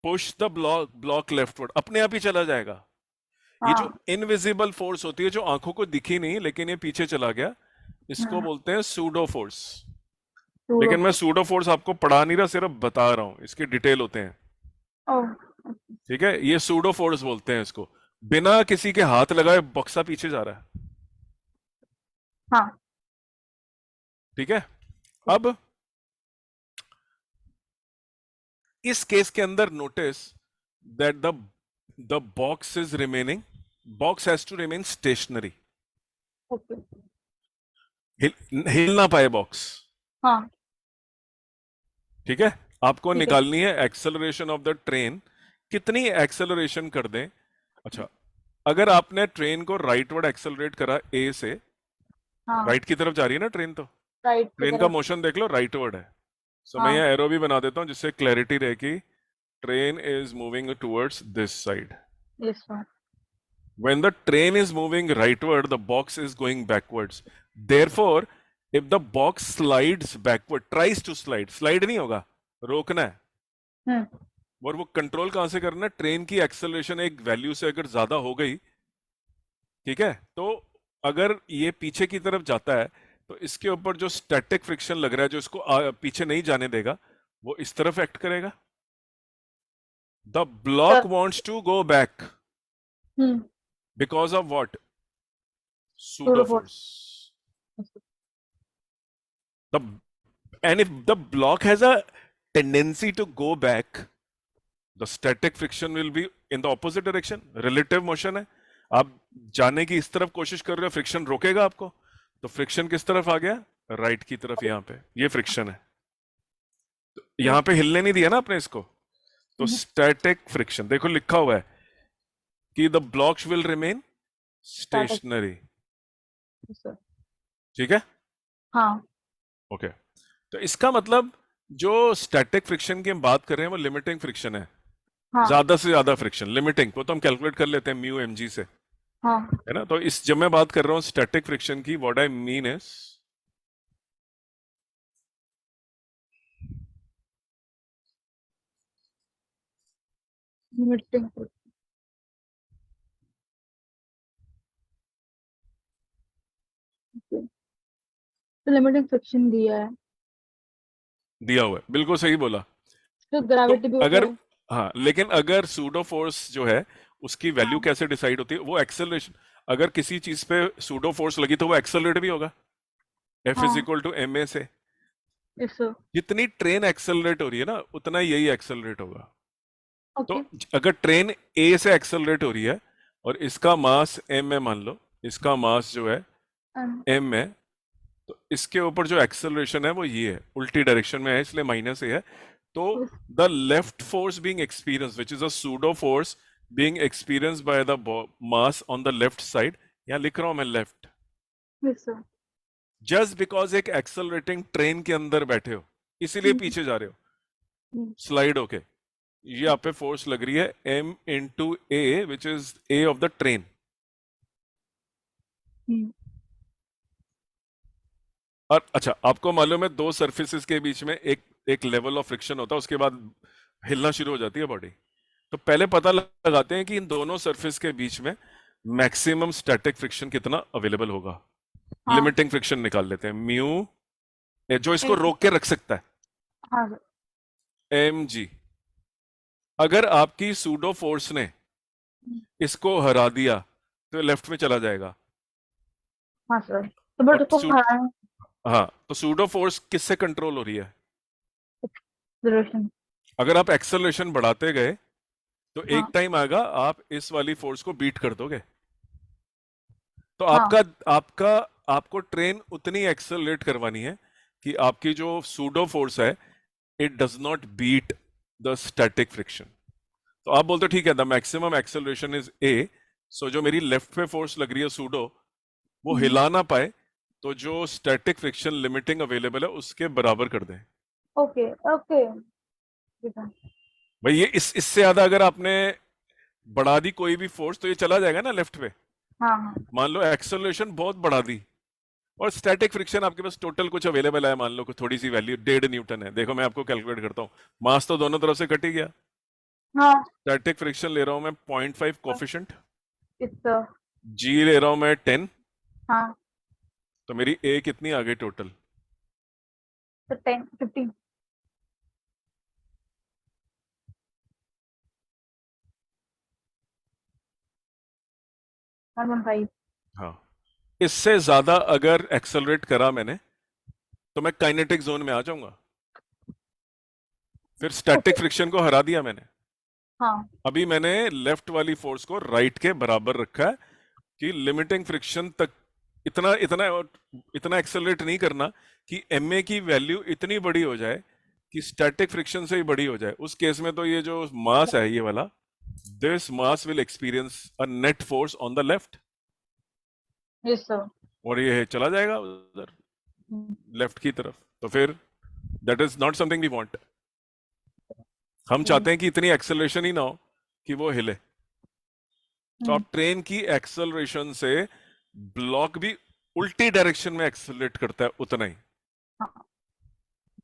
push the block leftward, अपने आप ही चला जाएगा। ये जो हाँ इनविजिबल फोर्स होती है, जो आंखों को दिखी नहीं लेकिन ये पीछे चला गया, इसको हम्म बोलते हैं सूडो फोर्स। टूर लेकिन ऑफ। मैं सूडो फोर्स आपको पढ़ा नहीं रहा, सिर्फ बता रहा हूं, इसके डिटेल होते हैं। ओह ठीक है, ये सूडो फोर्स बोलते हैं इसको, बिना किसी के हाथ लगाए बक्सा पीछे जा रहा है। हाँ ठीक है, अब इस केस के अंदर notice that the box is remaining, box has to remain stationary, okay. हिल ना पाए बॉक्स। हाँ ठीक है, आपको ठीक है। निकालनी है एक्सेलरेशन ऑफ द ट्रेन, कितनी एक्सेलरेशन कर दें। अच्छा, अगर आपने ट्रेन को राइटवर्ड एक्सेलरेट करा ए से, हाँ राइट की तरफ जा रही है ना ट्रेन, तो राइट की ट्रेन का तरफ। मोशन देख लो, राइटवर्ड है। सो मैं हाँ यहाँ एरो भी बना देता हूँ जिससे क्लैरिटी रहे कि train is moving towards this side. Yes sir. When the train is moving rightward, the box is going backwards. Therefore, if the box slides backward, tries to slide, slide नहीं होगा, रोकना है। हम्म और वो control कहां से करना है, ट्रेन की एक्सेलरेशन एक वैल्यू से अगर ज्यादा हो गई, ठीक है, तो अगर ये पीछे की तरफ जाता है, तो इसके ऊपर जो स्टैटिक फ्रिक्शन लग रहा है, जो इसको पीछे नहीं जाने देगा, वो इस तरफ एक्ट करेगा। The sir. Block wants to go back hmm because of what? Tour Pseudo of. force. The And if the block has a tendency to go back, the static friction will be in the opposite direction. Relative motion है, आप जाने की इस तरफ कोशिश कर रहे हो, फ्रिक्शन रोकेगा आपको, तो फ्रिक्शन किस तरफ आ गया, राइट की तरफ, यहाँ पे ये फ्रिक्शन है, तो यहाँ पे हिलने नहीं दिया ना आपने इसको, तो स्टैटिक फ्रिक्शन देखो लिखा हुआ है कि the blocks will remain stationery. Sir. ठीक है, हाँ ओके, तो इसका मतलब जो स्टैटिक फ्रिक्शन की हम बात कर रहे हैं वो लिमिटिंग फ्रिक्शन है, हाँ ज्यादा से ज्यादा फ्रिक्शन, लिमिटिंग को तो हम कैलकुलेट कर लेते हैं म्यू एम जी से, हाँ है ना। तो इस, जब मैं बात कर रहा हूं स्टैटिक फ्रिक्शन की, what I mean is Limiting friction. तो लिमिटिंग फ्रिक्शन दिया है, दिया हुआ है, बिल्कुल सही बोला। तो तो ग्रेविटी भी अगर, है। हाँ, लेकिन अगर सूडो फोर्स जो है उसकी वैल्यू हाँ कैसे डिसाइड होती है? वो एक्सेलरेशन, अगर किसी चीज पे सूडो फोर्स लगी तो वो एक्सेलरेट भी होगा, F इज हाँ इक्वल टू ma से। Yes sir. जितनी ट्रेन एक्सेलरेट हो रही है ना, उतना ही यही एक्सेलरेट होगा। तो ओके। अगर ट्रेन A से एक्सेलरेट हो रही है और इसका मास m है, मान लो इसका मास जो है m है, तो इसके ऊपर जो एक्सेलरेशन है वो ये है, उल्टी डायरेक्शन में है, इसलिए माइनस ए है। तो the left force being experience which is a pseudo force being experienced by the mass on the left side, यहां लिख रहा हूं मैं left, yes sir. Just because एक एक्सेलरेटिंग ट्रेन के अंदर बैठे हो इसीलिए पीछे जा रहे हो स्लाइड होके, ये आप पे फोर्स लग रही है m into A which is a of the train. और अच्छा, आपको मालूम है दो सरफेसेस के बीच में एक एक लेवल ऑफ फ्रिक्शन होता है, उसके बाद हिलना शुरू हो जाती है बॉडी। तो पहले पता लगाते हैं कि इन दोनों सरफेस के बीच में मैक्सिमम स्टैटिक फ्रिक्शन कितना अवेलेबल होगा। हाँ लिमिटिंग फ्रिक्शन निकाल लेते हैं, म्यू, जो इसको रोक के रख सकता है, हाँ सर। mg। अगर आपकी सूडो फोर्स ने इसको हरा दिया तो लेफ्ट में चला जाएगा। हाँ सर, तो बट और उसको हराना हाँ, तो सूडो फोर्स किससे कंट्रोल हो रही है? एक्सेलरेशन। अगर आप एक्सेलरेशन बढ़ाते गए तो एक हाँ टाइम आएगा आप इस वाली फोर्स को बीट कर दोगे। तो हाँ आपका आपका आपको ट्रेन उतनी एक्सेलरेट करवानी है कि आपकी जो सूडो फोर्स है it does not beat the static friction. तो आप बोलते हो ठीक है, the maximum acceleration is a, so जो मेरी लेफ्ट पे फोर्स लग रही है सूडो, वो हिला ना पाए, तो जो स्टैटिक फ्रिक्शन लिमिटिंग अवेलेबल है उसके बराबर कर दें। ओके ओके ठीक है। भाई ये इससे ज्यादा अगर आपने बढ़ा दी कोई भी फोर्स तो ये चला जाएगा ना लेफ्ट पे। हाँ हाँ मान लो एक्सेलरेशन बहुत बढ़ा दी और स्टैटिक फ्रिक्शन आपके पास टोटल कुछ अवेलेबल है, मान लो कोई थोड़ी सी वैल्यू 1.5 न्यूटन है, देखो मैं आपको कैलकुलेट करता हूँ, मास तो दोनों तरफ से कट ही गया, हाँ स्टैटिक फ्रिक्शन ले रहा हूं मैं 0.5 कोफिशिएंट, इस जी ले रहा हूं मैं 10, हाँ तो मेरी ए कितनी आ गई टोटल? तो 10 15 115। हाँ, इससे ज्यादा अगर एक्सेलरेट करा मैंने तो मैं काइनेटिक जोन में आ जाऊंगा, फिर ओके स्टैटिक फ्रिक्शन को हरा दिया मैंने। हाँ अभी मैंने लेफ्ट वाली फोर्स को राइट के बराबर रखा है कि लिमिटिंग फ्रिक्शन तक इतना इतना इतना एक्सेलरेट नहीं करना कि ma की वैल्यू इतनी बड़ी हो जाए कि स्टैटिक फ्रिक्शन से ही बड़ी हो जाए। उस केस में तो ये जो मास है ये वाला, this mass will experience a net force on the left, yes sir. और ये चला जाएगा उधर लेफ्ट की तरफ। तो फिर that is not something we want. हम चाहते हैं कि इतनी एक्सेलरेशन ही ना हो कि वो हिले। तो आप ट्रेन की एक्सेलरेशन से ब्लॉक भी उल्टी डायरेक्शन में एक्सेलरेट करता है उतना ही।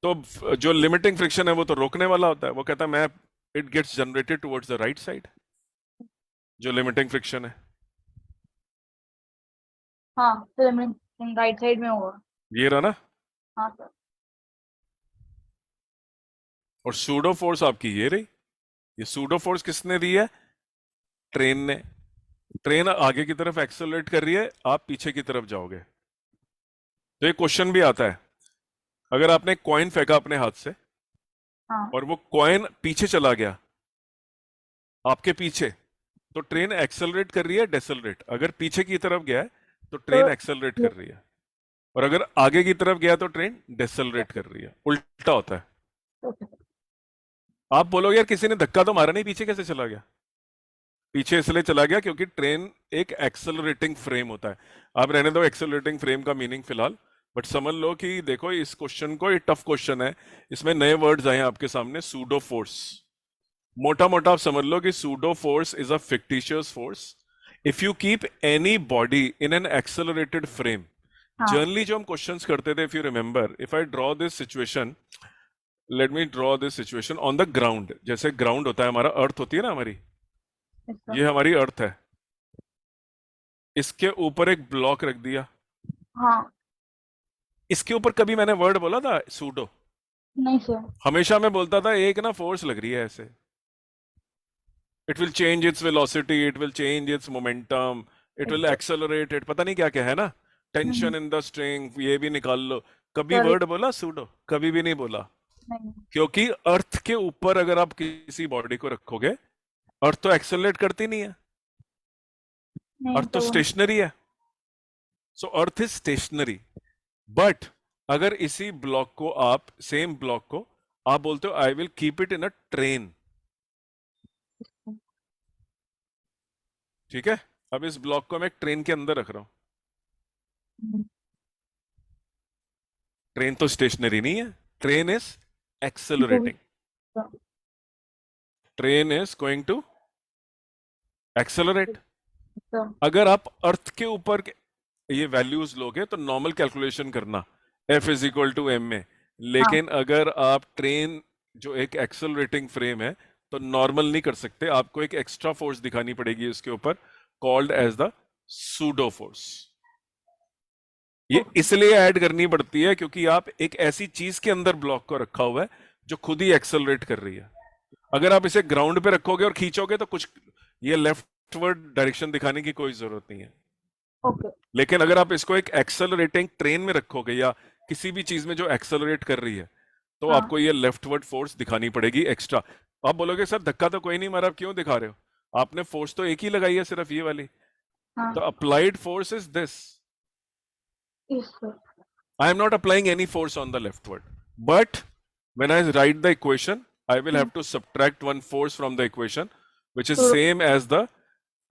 तो जो लिमिटिंग फ्रिक्शन है वो तो रोकने वाला होता है, वो कहता है मैं it gets generated towards the right side, जो लिमिटिंग फ्रिक्शन है हाँ तो राइट साइड में होगा। ये रहा ना। हाँ सर। और सूडो फोर्स आपकी ये रही, ये सूडो फोर्स किसने दी है? ट्रेन ने। ट्रेन आगे की तरफ एक्सेलरेट कर रही है, आप पीछे की तरफ जाओगे। तो ये क्वेश्चन भी आता है, अगर आपने कॉइन फेंका अपने हाथ से हाँ और वो कॉइन पीछे चला गया आपके पीछे, तो ट्रेन एक्सेलरेट कर रही है डेसेलरेट? अगर पीछे की तरफ गया है तो ट्रेन तो एक्सेलरेट कर रही है, और अगर आगे की तरफ गया तो ट्रेन डेसेलरेट कर रही है, उल्टा होता है। ओके आप बोलोगे यार किसी ने धक्का तो मारा नहीं, पीछे कैसे चला गया? पीछे इसलिए चला गया क्योंकि ट्रेन एक एक्सेलरेटिंग फ्रेम होता है। आप रहने दो एक्सेलरेटिंग फ्रेम का मीनिंग फिलहाल, बट समझ लो कि देखो इस क्वेश्चन को, ये टफ क्वेश्चन है, इसमें नए वर्ड्स आए हैं आपके सामने, सूडो फोर्स। मोटा मोटा आप समझ लो कि pseudo force is a fictitious force if you keep any body in an accelerated frame. हाँ जनरली जो हम क्वेश्चंस करते थे, if you remember, if I draw this situation, let me draw this situation on the ground. जैसे ground होता है हमारा, अर्थ होती है ना हमारी, Yes, sir. ये हमारी अर्थ है, इसके ऊपर एक ब्लॉक रख दिया। हाँ. इसके ऊपर कभी मैंने वर्ड बोला था सूडो? नहीं सर. हमेशा मैं बोलता था एक ना फोर्स लग रही है ऐसे, it will change its velocity, it will change it's momentum, it will accelerate it, पता नहीं क्या क्या है ना, टेंशन इन द स्ट्रिंग, ये भी निकाल लो। कभी सर वर्ड बोला सूडो? कभी भी नहीं बोला। नहीं. क्योंकि अर्थ के ऊपर अगर आप किसी बॉडी को रखोगे, अर्थ तो एक्सेलरेट करती नहीं है, नहीं अर्थ तो तो वो स्टेशनरी है। सो अर्थ इज स्टेशनरी। बट अगर इसी ब्लॉक को आप, सेम ब्लॉक को आप बोलते हो I will keep it in a train, ठीक है? अब इस ब्लॉक को मैं एक ट्रेन के अंदर रख रहा हूं। ट्रेन तो स्टेशनरी नहीं है, ट्रेन इज नहीं accelerating, sir. Train is going to accelerate. Sir अगर आप अर्थ के ऊपर ये वैल्यूज लोगे तो नॉर्मल कैलकुलेशन करना, F is equal to m में। हाँ. लेकिन अगर आप ट्रेन, जो एक एक्सेलरेटिंग फ्रेम है, तो नॉर्मल नहीं कर सकते, आपको एक एक्स्ट्रा फोर्स दिखानी पड़ेगी उसके ऊपर, called as the pseudo force. ये इसलिए ऐड करनी पड़ती है क्योंकि आप एक ऐसी चीज के अंदर ब्लॉक को रखा हुआ है जो खुद ही एक्सेलरेट कर रही है। अगर आप इसे ग्राउंड पे रखोगे और खींचोगे तो कुछ, ये लेफ्टवर्ड डायरेक्शन दिखाने की कोई जरूरत नहीं है। ओके. लेकिन अगर आप इसको एक एक्सेलरेटिंग ट्रेन में रखोगे या किसी भी चीज में जो एक्सेलरेट कर रही है, तो हाँ. आपको ये लेफ्टवर्ड फोर्स दिखानी पड़ेगी एक्स्ट्रा। आप बोलोगे सर धक्का तो कोई नहीं मारा, आप क्यों दिखा रहे हो? आपने फोर्स तो एक ही लगाई है, सिर्फ ये वाली। हाँ. The applied force is this. Yes sir. I am not applying any force on the leftward, but when I write the equation, I will have to subtract one force from the equation, which is तो same as the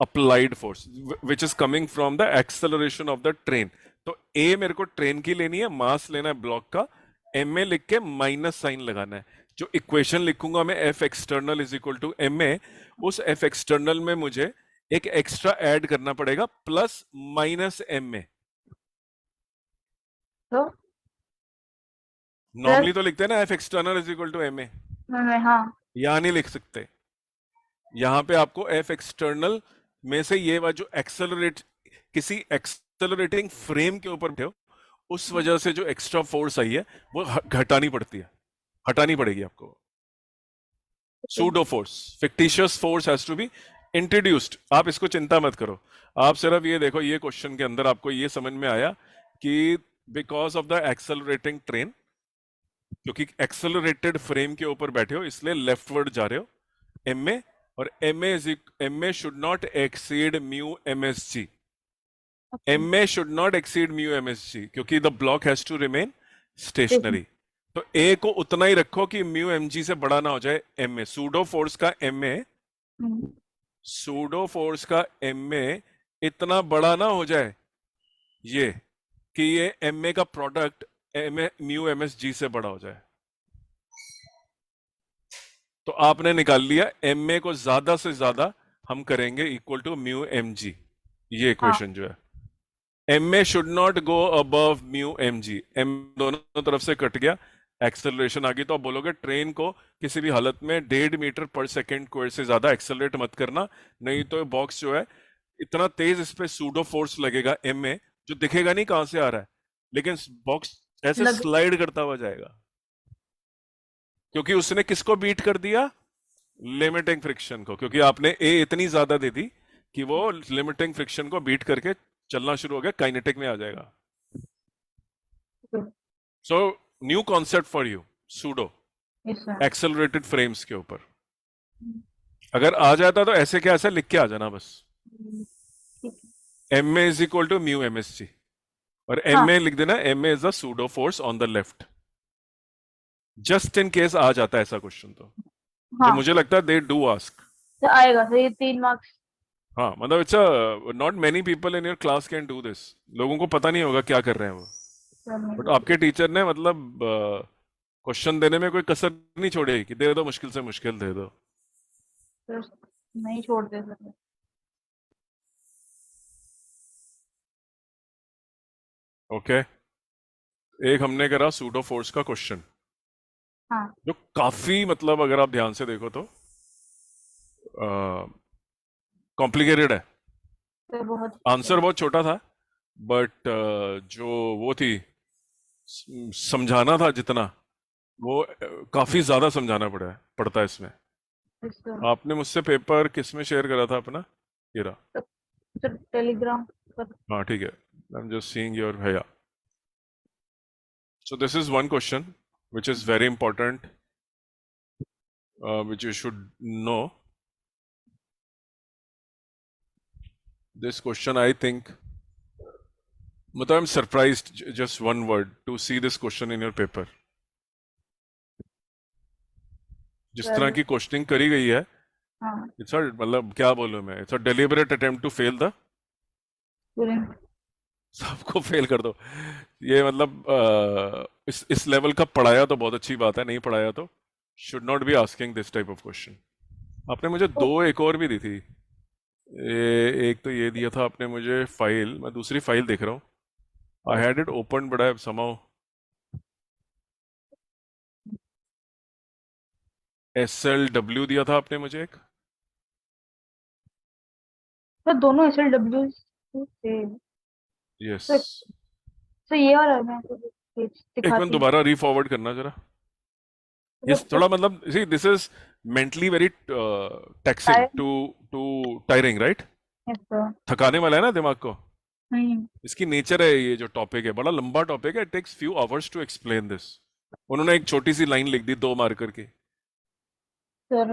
applied force, which is coming from the acceleration of the train. तो A मेरे को train की लेनी है, मास लेना है block का, एम में लिख के माइनस साइन लगाना है। जो इक्वेशन लिखूंगा मैं F external is equal to m में, उस F एक्सटर्नल में मुझे एक एक्स्ट्रा ऐड करना पड़ेगा प्लस माइनस एम में। तो नॉर्मली तो लिखते हैं ना F external is equal to m a, मैं हाँ. यहां नहीं लिख सकते। यहां पे आपको F एक्सटर्नल में से ये जो एक्सेलरेट, किसी एक्सेलरेटिंग फ्रेम के ऊपर बैठे हो, उस वजह से जो एक्स्ट्रा फोर्स आई है वो घटानी पड़ती है, हटानी पड़ेगी आपको। Pseudo force, fictitious force has to be introduced. आप इसको चिंता मत करो, आप सिर्फ ये देखो, ये क्वेश्चन के अंदर आपको ये समझ में आया कि because of the accelerating train, क्योंकि एक्सेलरेटेड फ्रेम के ऊपर बैठे हो इसलिए लेफ्टवर्ड जा रहे हो एम में, और M A should not exceed mu M S G. M A should not exceed mu M S G, क्योंकि the block has to remain stationary. तो ए को उतना ही रखो कि म्यू एम जी से बड़ा ना हो जाए एम ए। सूडो फोर्स का एम ए, सूडो फोर्स का एम ए इतना बड़ा ना हो जाए ये, कि ये एम ए का product m a mu M S g से बड़ा हो जाए। तो आपने निकाल लिया एम ए को ज्यादा से ज्यादा हम करेंगे equal to mu M g, ये इक्वेशन जो है। M A should not go above mu M g, m दोनों तरफ से कट गया, एक्सेलरेशन आ गई। तो आप बोलोगे ट्रेन को किसी भी हालत में 1.5 मीटर पर सेकेंड स्क्वायर से ज्यादा एक्सेलरेट मत करना, नहीं तो बॉक्स जो है इतना तेज, इस पे सूडो फोर्स लगेगा एम ए, जो दिखेगा नहीं कहां से आ रहा है, लेकिन बॉक्स ऐसे स्लाइड करता हुआ जाएगा, क्योंकि उसने किसको बीट कर दिया? लिमिटिंग फ्रिक्शन को। क्योंकि आपने ए इतनी ज्यादा दे दी कि वो लिमिटिंग फ्रिक्शन को बीट करके चलना शुरू हो गया, काइनेटिक में आ जाएगा। So new concept for you, pseudo accelerated frames के ऊपर। अगर आ जाता तो ऐसे क्या, ऐसे लिख के आ जाना बस, M A is equal to mu M S G, और एम ए लिख देना, M A is the pseudo force on the left. Just in case आ जाता है ऐसा क्वेश्चन तो, जो मुझे लगता है दे डू आस्क, आएगा सर ये 3 मार्क्स। हाँ मतलब it's a not many people in your class can do this, लोगों को पता नहीं होगा क्या कर रहे हैं वो, बट आपके टीचर ने मतलब क्वेश्चन देने में कोई कसर नहीं छोड़ी कि दे दो मुश्किल से मुश्किल दे दो। नहीं छोड़ते सर। ओके, एक हमने करा सूडो फोर्स का क्वेश्चन। हाँ, जो काफी मतलब अगर आप ध्यान से देखो तो कॉम्प्लिकेटेड है। तो बहुत आंसर बहुत छोटा था, बट जो वो थी समझाना था जितना, वो काफी ज्यादा समझाना पड़ता है इसमें। इसका आपने मुझसे पेपर किस में शेयर करा था अपना? ये रहा। टेलीग्राम पर। हाँ ठीक है, I am just seeing your भैया। So this is one question which is very important, which you should know. This question, I think, मतलब I'm surprised, just one word, to see this question in your paper. जिस तरह की questioning करी गई है, हाँ, it's मतलब क्या बोलूं मैं, it's a deliberate attempt to fail the student. सबको फेल कर दो। ये मतलब इस लेवल का पढ़ाया तो बहुत अच्छी बात है, नहीं पढ़ाया तो should not be asking this type of question. आपने मुझे दो एक और भी दी थी। एक तो ये दिया था आपने मुझे फाइल, मैं दूसरी फाइल देख रहा हूँ। I had it open but I have somehow SLW दिया था आपने मुझे एक। तो दोनों SLW थे। यस, तो, तो ये वाला मैं आपको एक मिनट दिखाती हूँ। दोबारा रीफॉरवर्ड करना जरा। ये तो थोड़ा मतलब see this is mentally very taxing time. Too tiring, right? Yes sir. थकाने वाला है ना दिमाग को। हम्म। इसकी नेचर है, ये जो टॉपिक है बड़ा लंबा टॉपिक है, it takes few hours to explain this. उन्होंने एक छोटी सी लाइन लिख दी 2 मार्कर की। सर।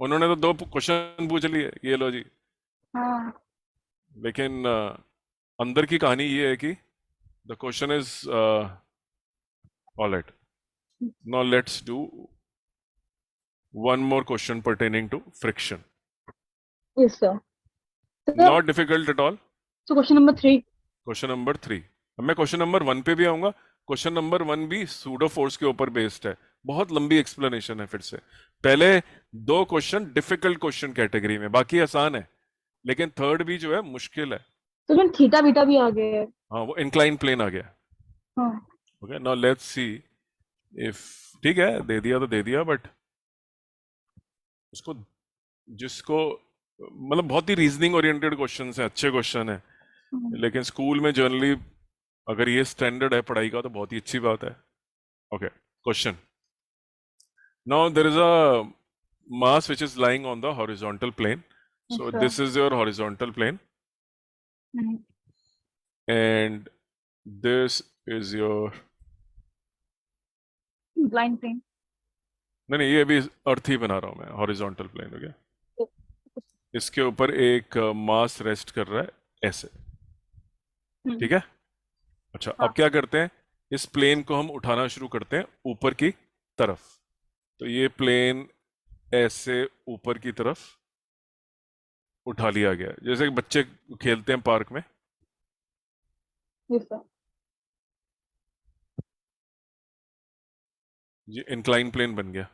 उन्होंने तो 2 क्वेश्चन पूछ लिए, ये लो जी। हाँ। लेकिन अंदर की कहानी ये है कि the question is alright. Now let's do one more question pertaining to friction. Yes sir. तो Not difficult at all. Question number 3। Question number 3। अब मैं क्वेश्चन नंबर 1 पे भी आऊंगा। क्वेश्चन नंबर 1 भी सूडो फोर्स के ऊपर बेस्ड है। बहुत लंबी एक्सप्लेनेशन है। फिर से पहले 2 क्वेश्चन डिफिकल्ट क्वेश्चन कैटेगरी में, बाकी आसान है, लेकिन थर्ड भी जो है मुश्किल है। तो जो थीटा बीटा भी आ गए हैं। हाँ, वो इंक्लाइन प्लेन आ गया। हाँ। Okay, now let's see if, ठीक है दे दिया तो दे दिया, बट उसको जिसको मतलब बहुत ही रीजनिंग ओरिएंटेड क्वेश्चन है, अच्छे क्वेश्चन है, लेकिन स्कूल में जनरली अगर ये स्टैंडर्ड है पढ़ाई का तो बहुत ही अच्छी बात है। Okay, question. Now there is a mass which is lying on the horizontal plane. So अच्छा। this is your horizontal plane hmm. and this is your, blind plane. नहीं नहीं, ये भी अर्थ ही बना रहा हूं मैं, हॉरिजॉन्टल प्लेन हो गया। इसके ऊपर एक मास रेस्ट कर रहा है ऐसे, ठीक है? अच्छा, अब हाँ। क्या करते हैं, इस प्लेन को हम उठाना शुरू करते हैं ऊपर की तरफ। तो ये प्लेन ऐसे ऊपर की तरफ उठा लिया गया, जैसे कि बच्चे खेलते हैं पार्क में। Yes sir. ये इंक्लाइन प्लेन बन गया।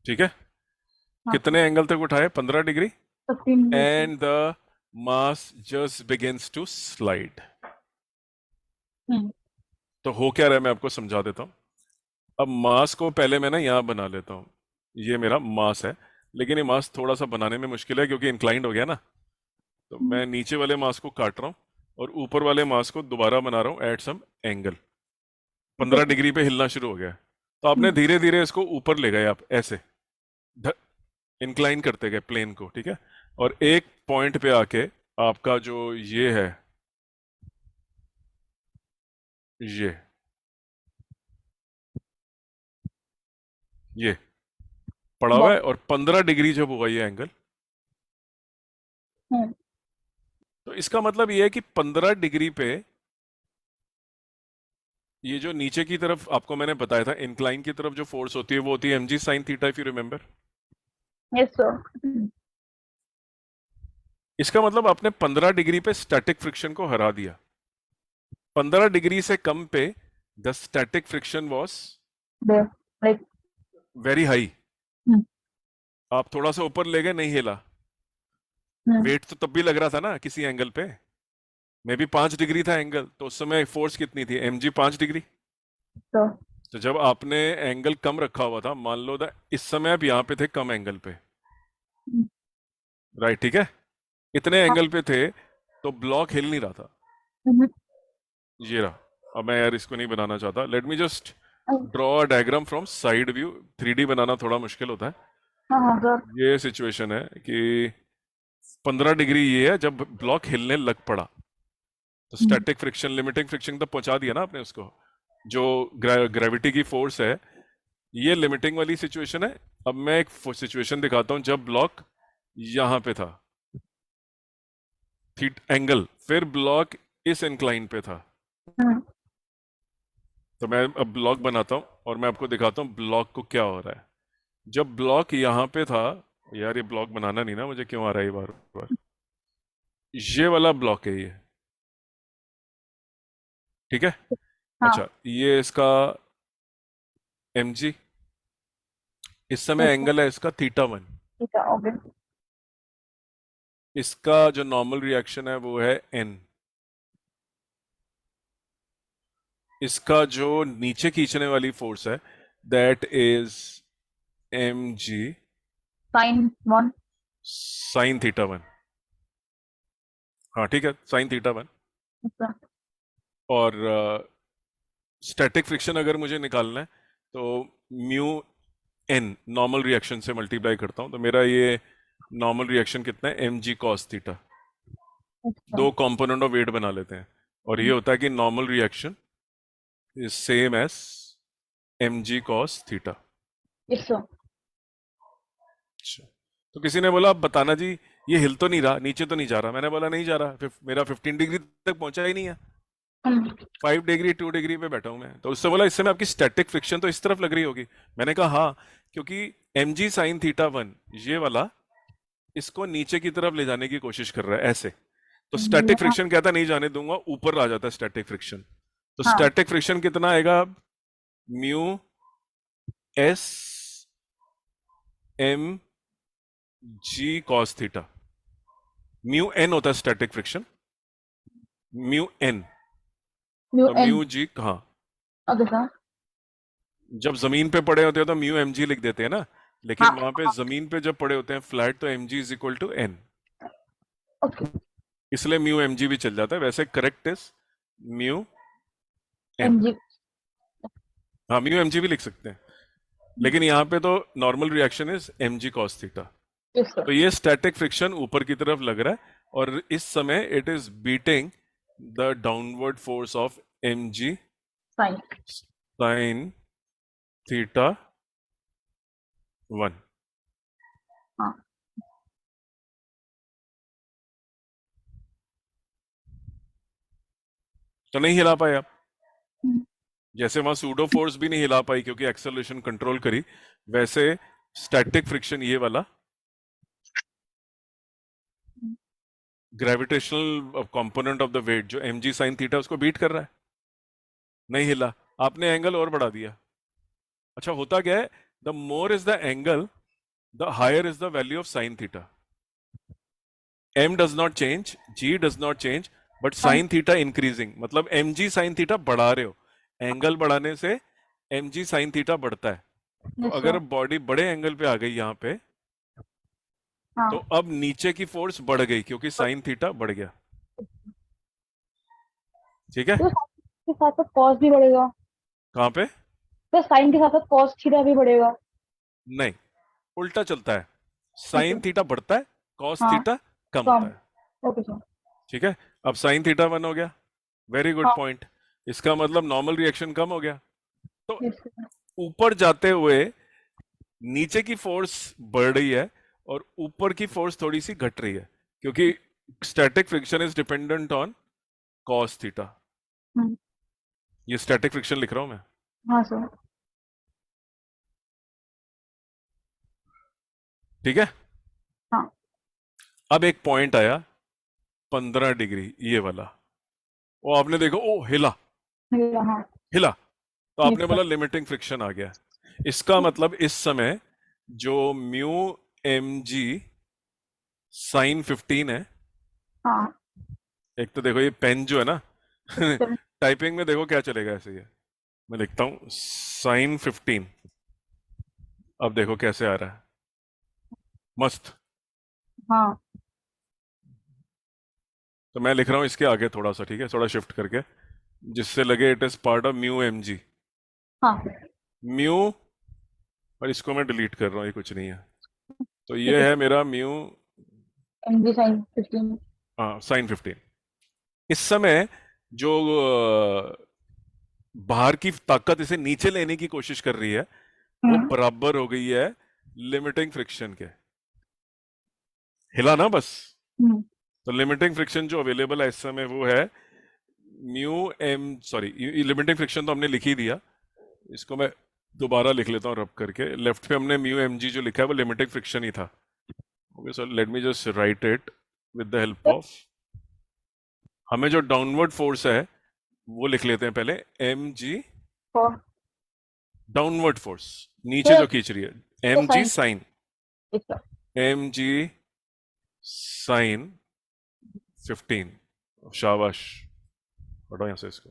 ठीक है, हाँ। कितने एंगल तक उठाए? 15 degree. 15 degree. And the mass just begins to slide. Hmm. तो हो क्या रहा है मैं आपको समझा देता हूं। अब मास को पहले मैं ना यहाँ बना लेता हूँ, ये मेरा मास है, लेकिन ये मास थोड़ा सा बनाने में मुश्किल है क्योंकि इंक्लाइंड हो गया ना। तो मैं नीचे वाले मास को काट रहा हूँ और ऊपर वाले मास को दोबारा बना रहा हूँ एट सम एंगल। 15 डिग्री पे हिलना शुरू हो गया। तो आपने धीरे धीरे इसको ऊपर ले गए, आप ऐसे इंक्लाइन करते गए प्लेन को, ठीक है? और एक पॉइंट पे आके आपका जो ये है, ये पड़ा हुआ है, और 15 डिग्री जब हुआ ये एंगल, हम्म। तो इसका मतलब ये है कि 15 डिग्री पे ये जो नीचे की तरफ आपको मैंने बताया था इंक्लाइन की तरफ जो फोर्स होती है वो होती है mg sin theta, if you remember. Yes sir. इसका मतलब आपने 15 डिग्री पे स्टैटिक फ्रिक्शन को हरा दिया। 15 डिग्री से कम पे the static friction was like very high, hmm, आप थोड़ा सा ऊपर ले गए, नहीं हिला, हम्म, वेट तो तब भी लग रहा था ना किसी एंगल पे, मे बी 5 डिग्री था एंगल, तो उस समय फोर्स कितनी थी, mg 5 डिग्री। तो तो जब आपने एंगल कम रखा हुआ था, मान लो इस समय आप यहाँ पे थे कम एंगल पे, हम्म, राइट, ठीक है, इतने हाँ, एंगल पे थे तो ब्लॉक हिल नहीं रहा था, हम्म, ये रहा। अब मैं यार इसको नहीं बनाना चाहता, लेट मी जस्ट हाँ, draw a diagram from side view, 3D बनाना थोड़ा मुश्किल होता है। हाँ सर। ये सिचुएशन है कि 15 डिग्री ये है जब ब्लॉक हिलने लग पड़ा, तो हम्म, स्टैटिक फ्रिक्शन, लिमिटिंग फ्रिक्शन तक पहुंचा दिया ना आपने उसको, जो ग्रेविटी की फोर्स है, ये लिमिटिंग वाली सिचुएशन है। अब मैं एक सिचुएशन दिखाता हूं जब ब्लॉक यहां पे था, थीट एंगल, फिर ब्लॉक इस इंक्लाइन पे था। हम्म, तो मैं अब ब्लॉक बनाता हूं और मैं आपको दिखाता हूं ब्लॉक को क्या हो रहा है। जब ब्लॉक यहां पे था, यार ये ब्लॉक बनाना नहीं ना मुझे, क्यों आ रहा है ये बार बार, ये वाला ब्लॉक है ये, ठीक है। हाँ, अच्छा, ये इसका mg, इस समय अच्छा, एंगल है इसका θ1, ठीक है, ओके। इसका जो नॉर्मल रिएक्शन है वो है n, इसका जो नीचे खींचने वाली फोर्स है that is mg sin 1। Sine θ1, हाँ ठीक है, साइन θ1। अच्छा, और स्टैटिक फ्रिक्शन अगर मुझे निकालना है तो म्यू n नॉर्मल रिएक्शन से मल्टीप्लाई करता हूँ, तो मेरा ये नॉर्मल रिएक्शन कितना है, mg cos थीटा, अच्छा, दो कंपोनेंट ऑफ वेट बना लेते हैं, और ये होता है कि normal reaction is same as mg cos theta. Yes sir. अच्छा, तो किसी ने बोला अब बताना जी, ये हिल तो नहीं रहा, नीचे तो नहीं जा रहा, मैंने बोला नहीं जा रहा, मेरा 15 डिग्री तक पहुंचा ही नहीं है, हम्म, 5 डिग्री 2 डिग्री पे बैठा हूं मैं। तो उससे बोला इस समय आपकी स्टैटिक फ्रिक्शन तो इस तरफ लग रही होगी, मैंने कहा हाँ, क्योंकि mg sin θ1 ये वाला इसको नीचे की तरफ ले जाने की कोशिश कर रहा है ऐसे, तो स्टैटिक हाँ, फ्रिक्शन कहता नहीं जाने दूंगा, ऊपर आ जाता है स्टैटिक फ्रिक्शन। तो हाँ, स्टैटिक फ्रिक्शन कितना आएगा, म्यू एस एम जी कॉस थीटा, म्यू एन होता है static friction, mu n, mu तो एन। म्यू जी कहाँ, ओके सर। जब जमीन पे पड़े होते हैं तो म्यू एम जी लिख देते हैं ना, हाँ, लेकिन वहां पे जमीन पे जब पड़े होते हैं फ्लैट, तो m g is equal to n, okay. इसलिए म्यू एम जी भी चल जाता है, वैसे correct is mu m, mg। हाँ म्यू एम जी भी लिख सकते हैं, लेकिन यहाँ पे तो normal reaction is m ji cos theta. Yes sir. तो ये स्टैटिक फ्रिक्शन ऊपर की तरफ लग रहा है, और इस समय it is beating the downward force of m g sine. Sine theta 1। हाँ, तो नहीं हिला पाए आप, हम्म, जैसे वहां सूडो फोर्स भी नहीं हिला पाई क्योंकि एक्सेलरेशन कंट्रोल करी, वैसे स्टैटिक फ्रिक्शन ये वाला gravitational component of the weight जो mg sin थीटा उसको बीट कर रहा है, नहीं हिला, आपने एंगल और बढ़ा दिया। अच्छा, होता क्या है, the more is the angle the higher is the value of sine theta, m does not change, g does not change, but हाँ, साइन थीटा इंक्रीजिंग, मतलब mg sin थीटा बढ़ा रहे हो, एंगल बढ़ाने से mg sin थीटा बढ़ता है। तो यस अगर सर। बॉडी बड़े एंगल पे आ गई यहाँ पे, तो हाँ, अब नीचे की फोर्स बढ़ गई क्योंकि साइन थीटा बढ़ गया, ठीक है। तो साइन के साथ साथ कॉस भी बढ़ेगा। कहाँ पे, तो साइन के साथ साथ कॉस थीटा भी बढ़ेगा। नहीं, उल्टा चलता है, ओके। साइन थीटा बढ़ता है, कॉस हाँ, थीटा कम होता कम। है, ओके सर। ठीक है। अब साइन थीटा 1 हो गया, वेरी गुड हाँ, पॉइंट, इसका मतलब नॉर्मल रिएक्शन कम हो गया। तो यस सर। ऊपर जाते हुए नीचे की फोर्स बढ़ रही है और ऊपर की फोर्स थोड़ी सी घट रही है, क्योंकि static friction is dependent on cos theta, hmm, ये स्टैटिक फ्रिक्शन लिख रहा हूं मैं, हाँ सर। ठीक है। हाँ, अब एक पॉइंट आया 15 डिग्री ये वाला, वो आपने देखो, ओ हिला, मिला, हाँ, हिला, तो यस आपने सर। बोला लिमिटिंग फ्रिक्शन आ गया। इसका मतलब इस समय जो म्यू एम जी साइन 15 है। हाँ एक तो देखो ये पेन जो है ना, चल। टाइपिंग में देखो क्या चलेगा ऐसे ही। मैं लिखता हूँ साइन 15। अब देखो कैसे आ रहा है, मस्त। हाँ तो मैं लिख रहा हूँ इसके आगे थोड़ा सा, ठीक है, थोड़ा शिफ्ट करके, जिससे लगे it is part of mu M g. हाँ म्यू, और इसको मैं डिलीट कर रहा हूँ, ये कुछ नहीं है। तो ठीक ये है। है मेरा म्यू, एम जी साइन 15। हाँ, साइन 15। इस समय जो बाहर की ताकत इसे नीचे लेने की कोशिश कर रही है, वो हम्म बराबर हो गई है लिमिटिंग फ्रिक्शन के। हिला ना बस। हम्म तो लिमिटिंग फ्रिक्शन जो अवेलेबल है इस समय वो है mu m, sorry, limiting friction तो हमने लिख ही दिया। इसको मैं दोबारा लिख लेता हूँ रब करके। लेफ्ट पे हमने म्यू एम जी जो लिखा है वो लिमिटिंग फ्रिक्शन ही था। Okay, so let me just right it with the help of, हमें जो डाउनवर्ड फोर्स है वो लिख लेते हैं पहले, m g for downward force, नीचे फिर जो खींच रही है, एम जी साइन साइन, इसका। M g sine 15। शाबाश, हटाओ यहाँ से इसको।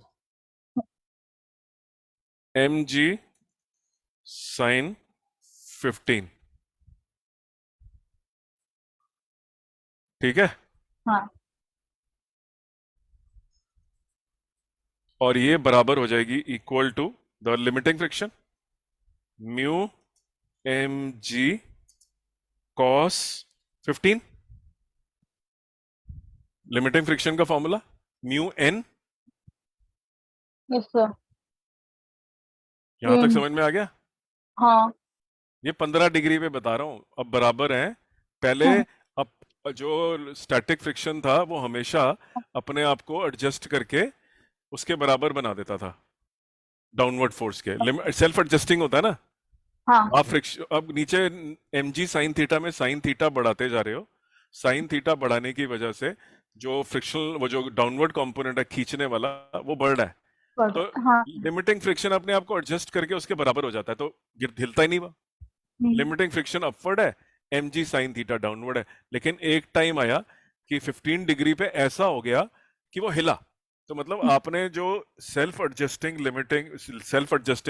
एम जी साइन 15, ठीक है। हाँ और ये बराबर हो जाएगी, equal to the limiting friction mu M G cos 15। Limiting friction का formula mu N. Yes sir. यहां तक एम समझ में आ गया? हाँ ये 15 डिग्री पे बता रहा हूं, अब बराबर है पहले। हाँ अब जो स्टैटिक फ्रिक्शन था वो हमेशा अपने आप को एडजस्ट करके उसके बराबर बना देता था डाउनवर्ड फोर्स के। सेल्फ एडजस्टिंग होता है ना। हाँ आप फ्रिक्शन, अब नीचे एम जी साइन थीटा में साइन थीटा बढ़ाते जा रहे हो, साइन थीटा बढ़ाने की वजह से जो फ्रिक्शनल, वो जो डाउनवर्ड कंपोनेंट है खींचने वाला, वो बढ़ रहा है। तो हाँ लिमिटिंग फ्रिक्शन अपने आप को एडजस्ट करके उसके बराबर हो जाता है, तो हिलता ही नहीं वो। लिमिटिंग फ्रिक्शन अपवर्ड है, m g sine theta downward है। लेकिन एक टाइम आया कि 15 डिग्री पे ऐसा हो गया कि वो हिला। तो मतलब आपने जो सेल्फ एडजस्टिंग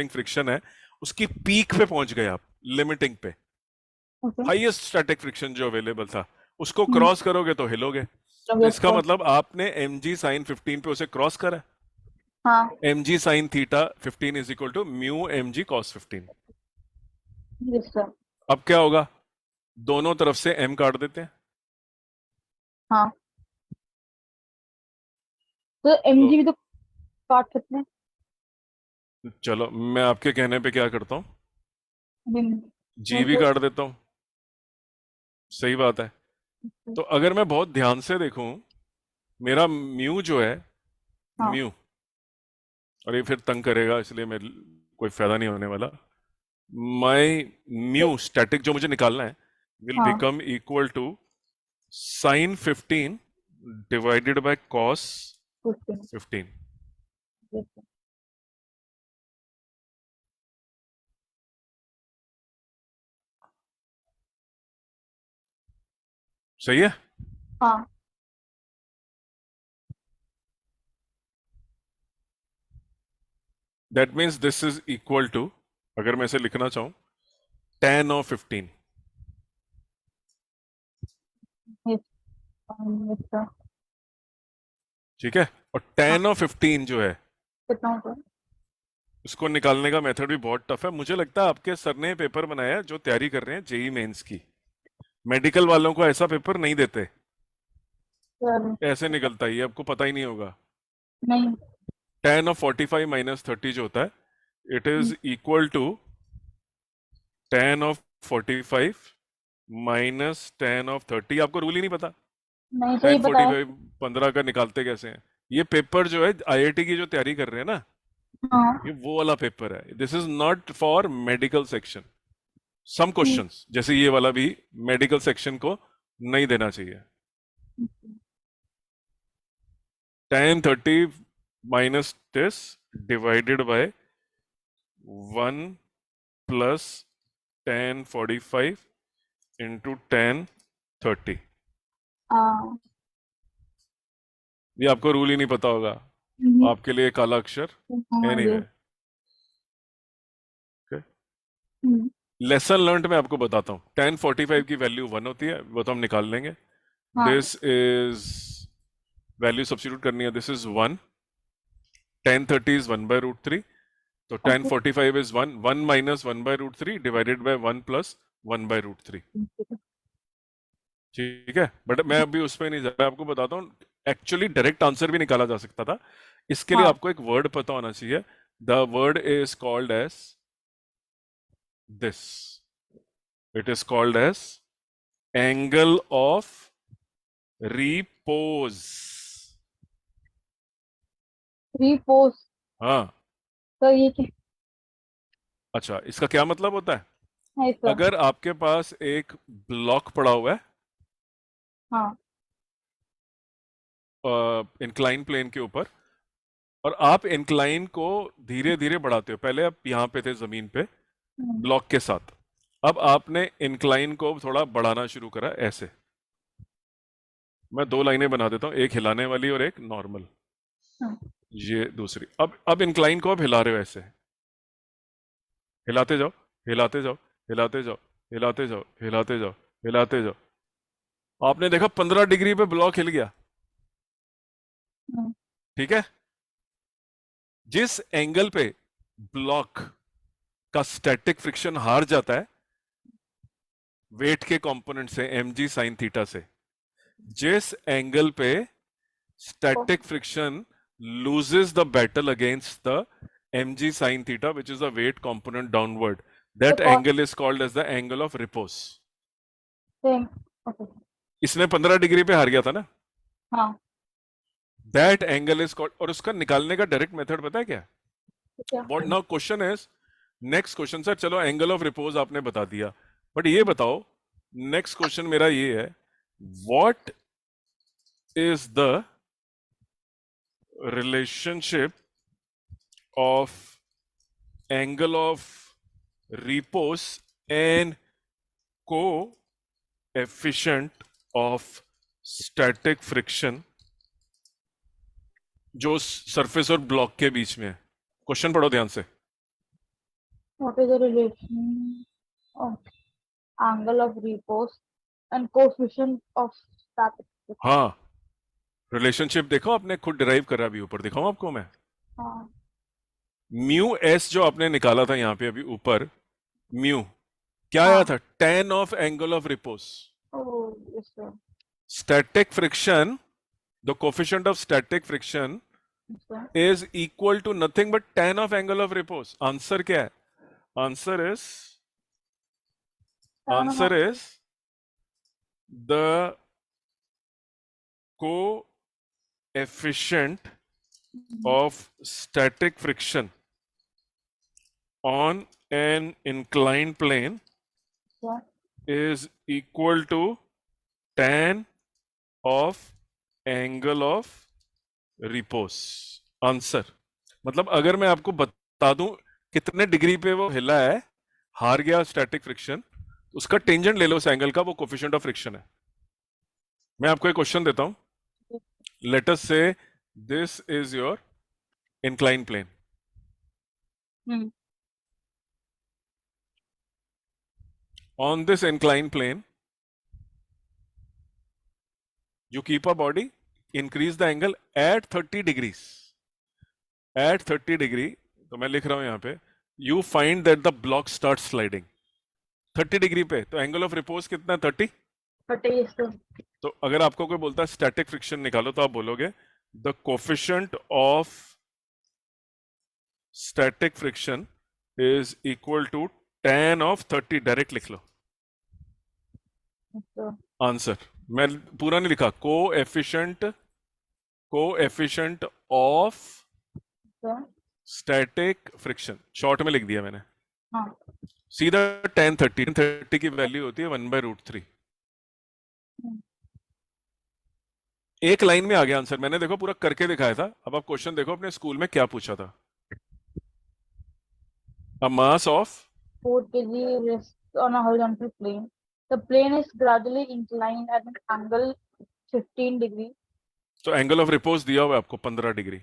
फ्रिक्शन है उसकी पीक पे पहुंच गए आप, लिमिटिंग पे। ओके। हाईएस्ट स्टैटिक फ्रिक्शन जो अवेलेबल था उसको क्रॉस करोगे तो हिलोगे। तो यस इसका सर। मतलब आपने एम जी साइन 15 पे उसे क्रॉस करा। हाँ m g sine theta 15 is equal to mu M G cos 15। Yes sir. अब क्या होगा, दोनों तरफ से m काट देते हैं। हाँ तो एम तो जी भी तो काट सकते हैं। चलो मैं आपके कहने पे क्या करता हूँ, जी भी वैसे काट देता हूँ। सही बात है। तो अगर मैं बहुत ध्यान से देखूं, मेरा म्यू जो है, हाँ म्यू, और ये फिर तंग करेगा इसलिए मेरे कोई फायदा नहीं होने वाला। माई म्यू स्टैटिक जो मुझे निकालना है विल हाँ become equal to sine 15 divided by cos पूछते हैं। 15। Yes, sir. सही है। हाँ that means this is equal to, अगर मैं इसे लिखना चाहूं, tan of 15। yes, yes, sir. ठीक है। और हाँ tan ऑफ 15 जो है, कितना होता है। उसको निकालने का मेथड भी बहुत टफ है। मुझे लगता है आपके सर ने पेपर बनाया है जो तैयारी कर रहे हैं जेई मेंस की। मेडिकल वालों को ऐसा पेपर नहीं देते, सर ऐसे निकलता ही है, आपको पता ही नहीं होगा। नहीं। tan ऑफ 45 माइनस 30 जो होता है, it is equal to tan of 45 minus tan of 30। आपको रूल ही नहीं पता? नहीं सही tan पता है। 45 15 का निकालते कैसे हैं? ये पेपर जो है आईआईटी की जो तैयारी कर रहे हैं ना, हाँ ये वो वाला पेपर है। This is not for medical section. Some questions जैसे ये वाला भी मेडिकल सेक्शन को नहीं देना चाहिए। tan 30 minus this divided by 1 plus 1045 into 1030। हाँ। ये आपको रूल ही नहीं पता होगा, हम्म, आपके लिए काला अक्षर। हाँ एनीवे, ये। हम्म, लेसन लर्नड में आपको बताता हूँ। 1045 की वैल्यू 1 होती है, वो तो हम निकाल लेंगे। हाँ। दिस इज वैल्यू सब्स्टिट्यूट करनी है, दिस इज 1। 1030 इज 1/√3, तो okay. 1045 is 1, 1 minus 1/√3 divided by 1 plus 1/√3। ठीक है, बट मैं अभी उस पर नहीं जा रहा, आपको बताता हूँ। एक्चुअली डायरेक्ट आंसर भी निकाला जा सकता था, इसके लिए हाँ। आपको एक वर्ड पता होना चाहिए। The word is called as this, it is called as angle of repose. Repose. हाँ, तो ये क्या अच्छा, इसका क्या मतलब होता है? है इसका? अगर आपके पास एक ब्लॉक पड़ा हुआ है हाँ। इंक्लाइन प्लेन के ऊपर, और आप इंक्लाइन को धीरे धीरे बढ़ाते हो। पहले आप यहाँ पे थे जमीन पे हम्म, ब्लॉक के साथ, अब आपने इंक्लाइन को थोड़ा बढ़ाना शुरू करा ऐसे। मैं दो लाइनें बना देता हूँ, एक हिलाने वाली और एक नॉर्मल। हाँ। ये दूसरी। अब इंक्लाइन को आप हिला रहे हो ऐसे, हिलाते जाओ, हिलाते जाओ, हिलाते जाओ, हिलाते जाओ, हिलाते जाओ, हिलाते जाओ। आपने देखा 15 डिग्री पे ब्लॉक हिल गया। हम्म, ठीक है, जिस एंगल पे ब्लॉक का स्टैटिक फ्रिक्शन हार जाता है वेट के कंपोनेंट से, mg sin थीटा से, जिस एंगल पे static friction loses the battle against the mg sin theta, which is the weight component downward, तो that cos angle is called as the angle of repose. Same. Okay. इसने 15 degree पे हार गया था ना, हाँ। that angle is called, और उसका निकालने का डायरेक्ट मेथड पता है क्या? तो क्या? What now question is, next question sir, चलो एंगल ऑफ रिपोज आपने बता दिया, बट ये बताओ, नेक्स्ट क्वेश्चन मेरा ये है, what is the relationship of angle of repose and को एफिशिएंट ऑफ स्टैटिक फ्रिक्शन जो सरफेस और ब्लॉक के बीच में है? क्वेश्चन पढ़ो ध्यान से। What is the relation of angle of repose and coefficient of static? हाँ, रिलेशनशिप देखो, आपने खुद डिराइव करा, अभी ऊपर दिखाऊं आपको मैं। हाँ। म्यू एस जो आपने निकाला था यहां पे अभी ऊपर, म्यू क्या आया हाँ। था? tan of angle of repose. Oh yes sir. Static friction, the coefficient of static friction is equal to nothing but tan of angle of repose. Answer क्या है? Answer is the coefficient of static friction on an inclined plane is equal to tan of angle of repose. Answer मतलब अगर मैं आपको बता दूं कितने degree पे वो हिला है, हार गया स्टैटिक फ्रिक्शन, उसका टेंजेंट ले लो उस एंगल का, वो कोफिशिएंट ऑफ फ्रिक्शन है। मैं आपको एक क्वेश्चन देता हूं, लेट अस से this is your inclined plane. On this inclined plane, you keep a body, increase the angle at 30 degrees. At 30 degree, तो मैं लिख रहा हूं यहां पे, you find that the block starts sliding. 30 degree पे तो एंगल ऑफ रिपोज कितना है? 30। But yes sir. तो अगर आपको कोई बोलता है स्टैटिक फ्रिक्शन निकालो, तो आप बोलोगे the coefficient of static friction is equal to tan of 30। Direct लिख लो आंसर। मैं पूरा नहीं लिखा, coefficient of static friction short में लिख दिया मैंने। हाँ। सीधा tan 30 की वैल्यू होती है 1/√3। एक लाइन में आ गया आंसर, मैंने देखो पूरा करके दिखाया था। अब आप क्वेश्चन देखो, अपने स्कूल में क्या पूछा था? अ mass of 4 kg rests on a horizontal plane. The plane is gradually inclined at an angle 15 degree. तो एंगल ऑफ रिपोज दिया हुआ है आपको 15 डिग्री,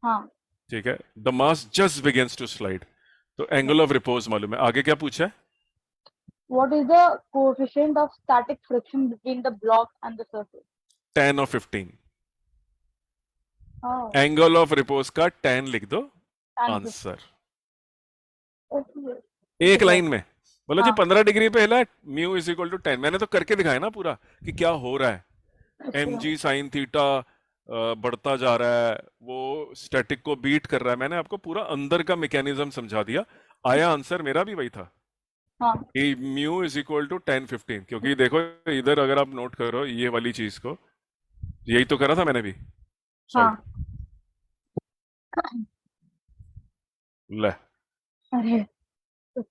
हाँ, ठीक है। The mass just begins to slide, तो एंगल ऑफ रिपोज मालूम है। आगे क्या पूछा है? what is the coefficient of static friction between the block and the surface? 10 और 15। Oh, एंगल ऑफ रिपोज का 10 लिख दो, and आंसर। okay. एक लाइन में बोलो जी हाँ, 15 डिग्री पे हिला, म्यू इज इक्वल टू 10। मैंने तो करके दिखाया ना पूरा कि क्या हो रहा है। एम अच्छा, जी साइन थीटा बढ़ता जा रहा है, वो स्टैटिक को बीट कर रहा है। मैंने आपको पूरा अंदर का मैकेनिज्म समझा दिया। आया आंसर मेरा भी वही था हाँ, कि म्यू इज इक्वल टू 10-15। क्योंकि देखो इधर अगर आप नोट करो ये वाली चीज को, यही तो करा था मैंने भी सॉल्व। हाँ, ले, अरे, तो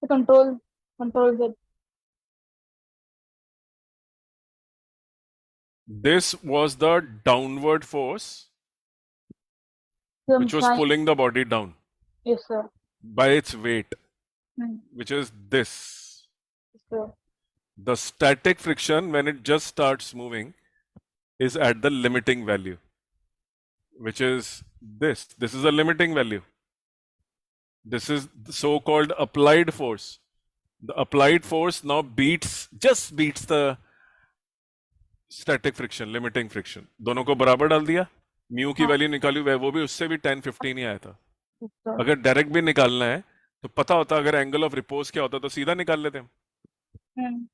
control Z. this was the downward force Some which was sign, pulling the body down yes sir. by its weight, which is this. Yes, sir. The static friction when it just starts moving is at the limiting value, which is this. This is a limiting value. This is the so-called applied force. The applied force now just beats the static friction, limiting friction. दोनों को बराबर डाल दिया, mu की हाँ, value निकाली, वो भी उससे भी 10-15 ही आया था। yes, sir. अगर डायरेक्ट भी निकालना है तो पता होता, अगर एंगल ऑफ रिपोज क्या होता तो सीधा निकाल लेते हम।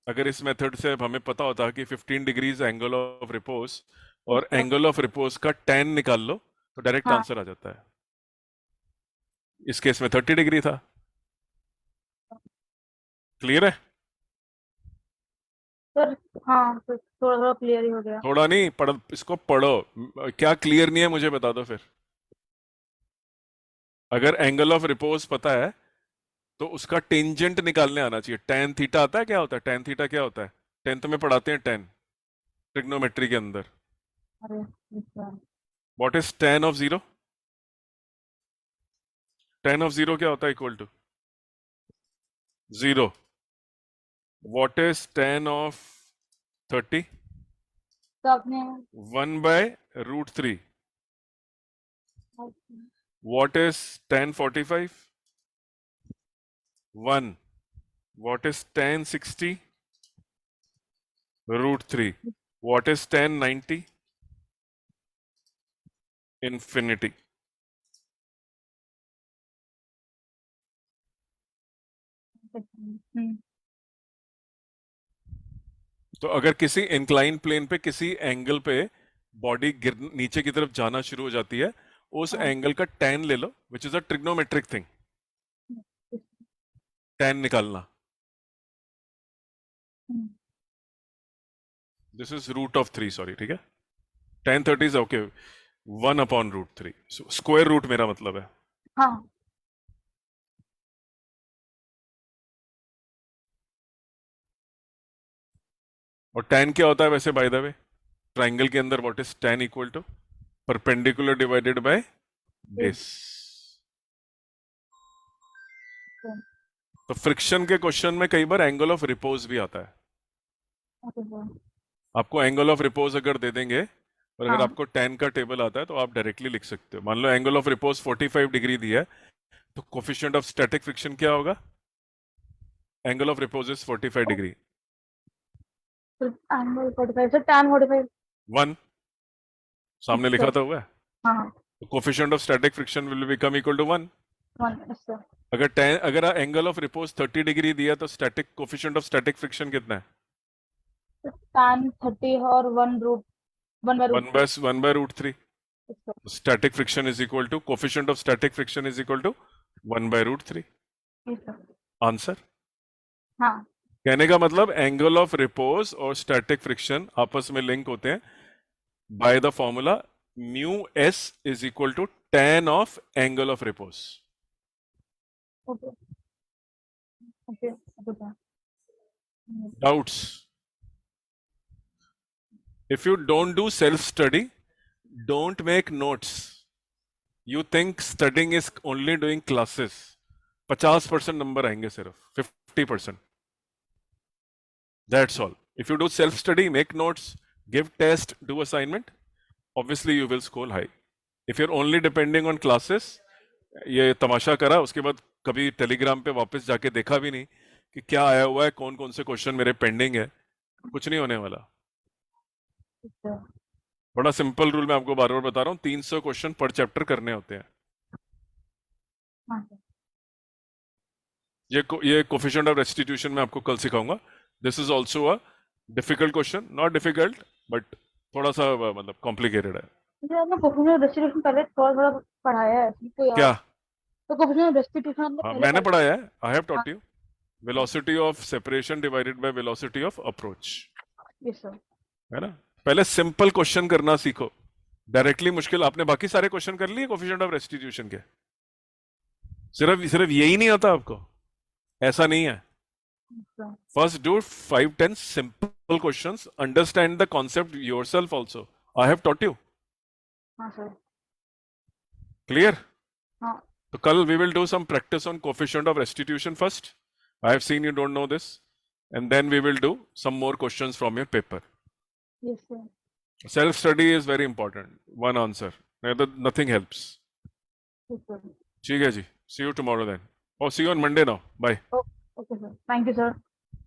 अगर इस मेथड से हमें पता होता कि 15 डिग्रीज एंगल ऑफ रिपोज और हाँ, एंगल ऑफ रिपोज का 10 निकाल लो तो डायरेक्ट हाँ, आंसर आ जाता है। इस केस में 30 डिग्री था। क्लियर है? सर, हाँ, तो थोड़ा थोड़ा क्लियर ही हो गया। थोड़ा नहीं पढ़, इसको पढ़ो। क्या क्लियर नहीं है मुझे बता दो फिर। अगर एंगल ऑफ रिपोज पता है तो उसका टेंजेंट निकालने आना चाहिए। टेन थीटा आता है? क्या होता है टेन थीटा? क्या होता है? 10th में पढ़ाते हैं टेन, ट्रिग्नोमेट्री के अंदर। अरे, yes, sir. What is tan of zero? Tan of zero क्या होता है? Equal to zero. What is tan of 30? तो आपने 1/√3। What is tan 45? 1. What is tan 60? √3. What is tan 90? Infinity. तो अगर किसी इंक्लाइन प्लेन पे किसी एंगल पे बॉडी गिर नीचे की तरफ जाना शुरू हो जाती है, उस एंगल का tan ले लो, which is a trigonometric thing. tan निकालना, दिस इज √3, सॉरी, ठीक है। tan 30 is okay, 1/√3, square root मेरा मतलब है। हाँ, और tan क्या होता है वैसे, बाय द वे? ट्राइंगल के अंदर what is tan equal to? Perpendicular divided by base. तो फ्रिक्शन के क्वेश्चन में कई बार एंगल ऑफ रिपोज भी आता है। okay, sir. आपको एंगल ऑफ रिपोज अगर दे देंगे और अगर हाँ, आपको tan का टेबल आता है तो आप डायरेक्टली लिख सकते हो। मान लो एंगल ऑफ रिपोज 45 डिग्री दिया है, तो कोफिशिएंट ऑफ स्टैटिक फ्रिक्शन क्या होगा? Angle of repose is 45 degree, तो angle 45, सर tan 45. 1 सामने लिखा था हुआ है। हाँ, तो coefficient of static friction will become equal to 1। 1, yes, sir. अगर एंगल ऑफ रिपोज 30 डिग्री दिया तो static coefficient of static friction कितना है? तो tan 30 और 1/√3. 1/√3। Yes, sir. Static friction is equal to coefficient of static friction is equal to 1/√3। Yes, sir. Answer. हाँ, कहने का मतलब एंगल ऑफ रिपोज और स्टैटिक फ्रिक्शन आपस में लिंक होते हैं by the formula μs is equal to tan of angle of repose. okay, okay, okay, sir. Doubts? If you don't do self study, don't make notes. You think studying is only doing classes. 50% number आएंगे सिर्फ, 50%. That's all. If you do self study, make notes, give test, do assignment, obviously you will score high. If you're only depending on classes, ये तमाशा करा, उसके बाद कभी Telegram पे वापस जाके देखा भी नहीं कि क्या आया हुआ है, कौन कौन से क्वेश्चन मेरे पेंडिंग है, कुछ नहीं होने वाला. Yes, sir. बड़ा सिंपल रूल मैं आपको बार बार बता रहा हूँ, 300 क्वेश्चन पर चैप्टर करने होते हैं. हाँ सर. ये कोफिशिएंट ऑफ रेस्टिट्यूशन मैं आपको कल सिखाऊंगा. This is also a difficult question, not difficult but थोड़ा सा मतलब कॉम्प्लिकेटेड है. मुझे आपने कोफिशिएंट रेस्टिट्यूशन पहले थोड़ा पढ़ाया है, तो यार क्या? तो कोफिशिएंट रेस्टिट्यूशन आपने हाँ, पहले मैंने पढ़ाया पढ़ाया है. I have taught you velocity of separation divided by velocity of approach, है. Yes sir. है ना. पहले सिंपल क्वेश्चन करना सीखो. डायरेक्टली मुश्किल, आपने बाकी सारे क्वेश्चन कर लिए कोफिशिएंट ऑफ रेस्टिट्यूशन के, सिर्फ सिर्फ यही नहीं आता आपको, ऐसा नहीं है. Sir. First, do 5-10 simple questions. Understand the concept yourself also. I have taught you. हाँ सर. Clear? हाँ. So, kal we will do some practice on coefficient of restitution first. I have seen you don't know this. And then we will do some more questions from your paper. Yes sir. Self-study is very important. One answer. Nothing helps. Yes sir. ठीक है जी. See you tomorrow then. Oh, see you on Monday now. Bye. Okay sir. Thank you sir.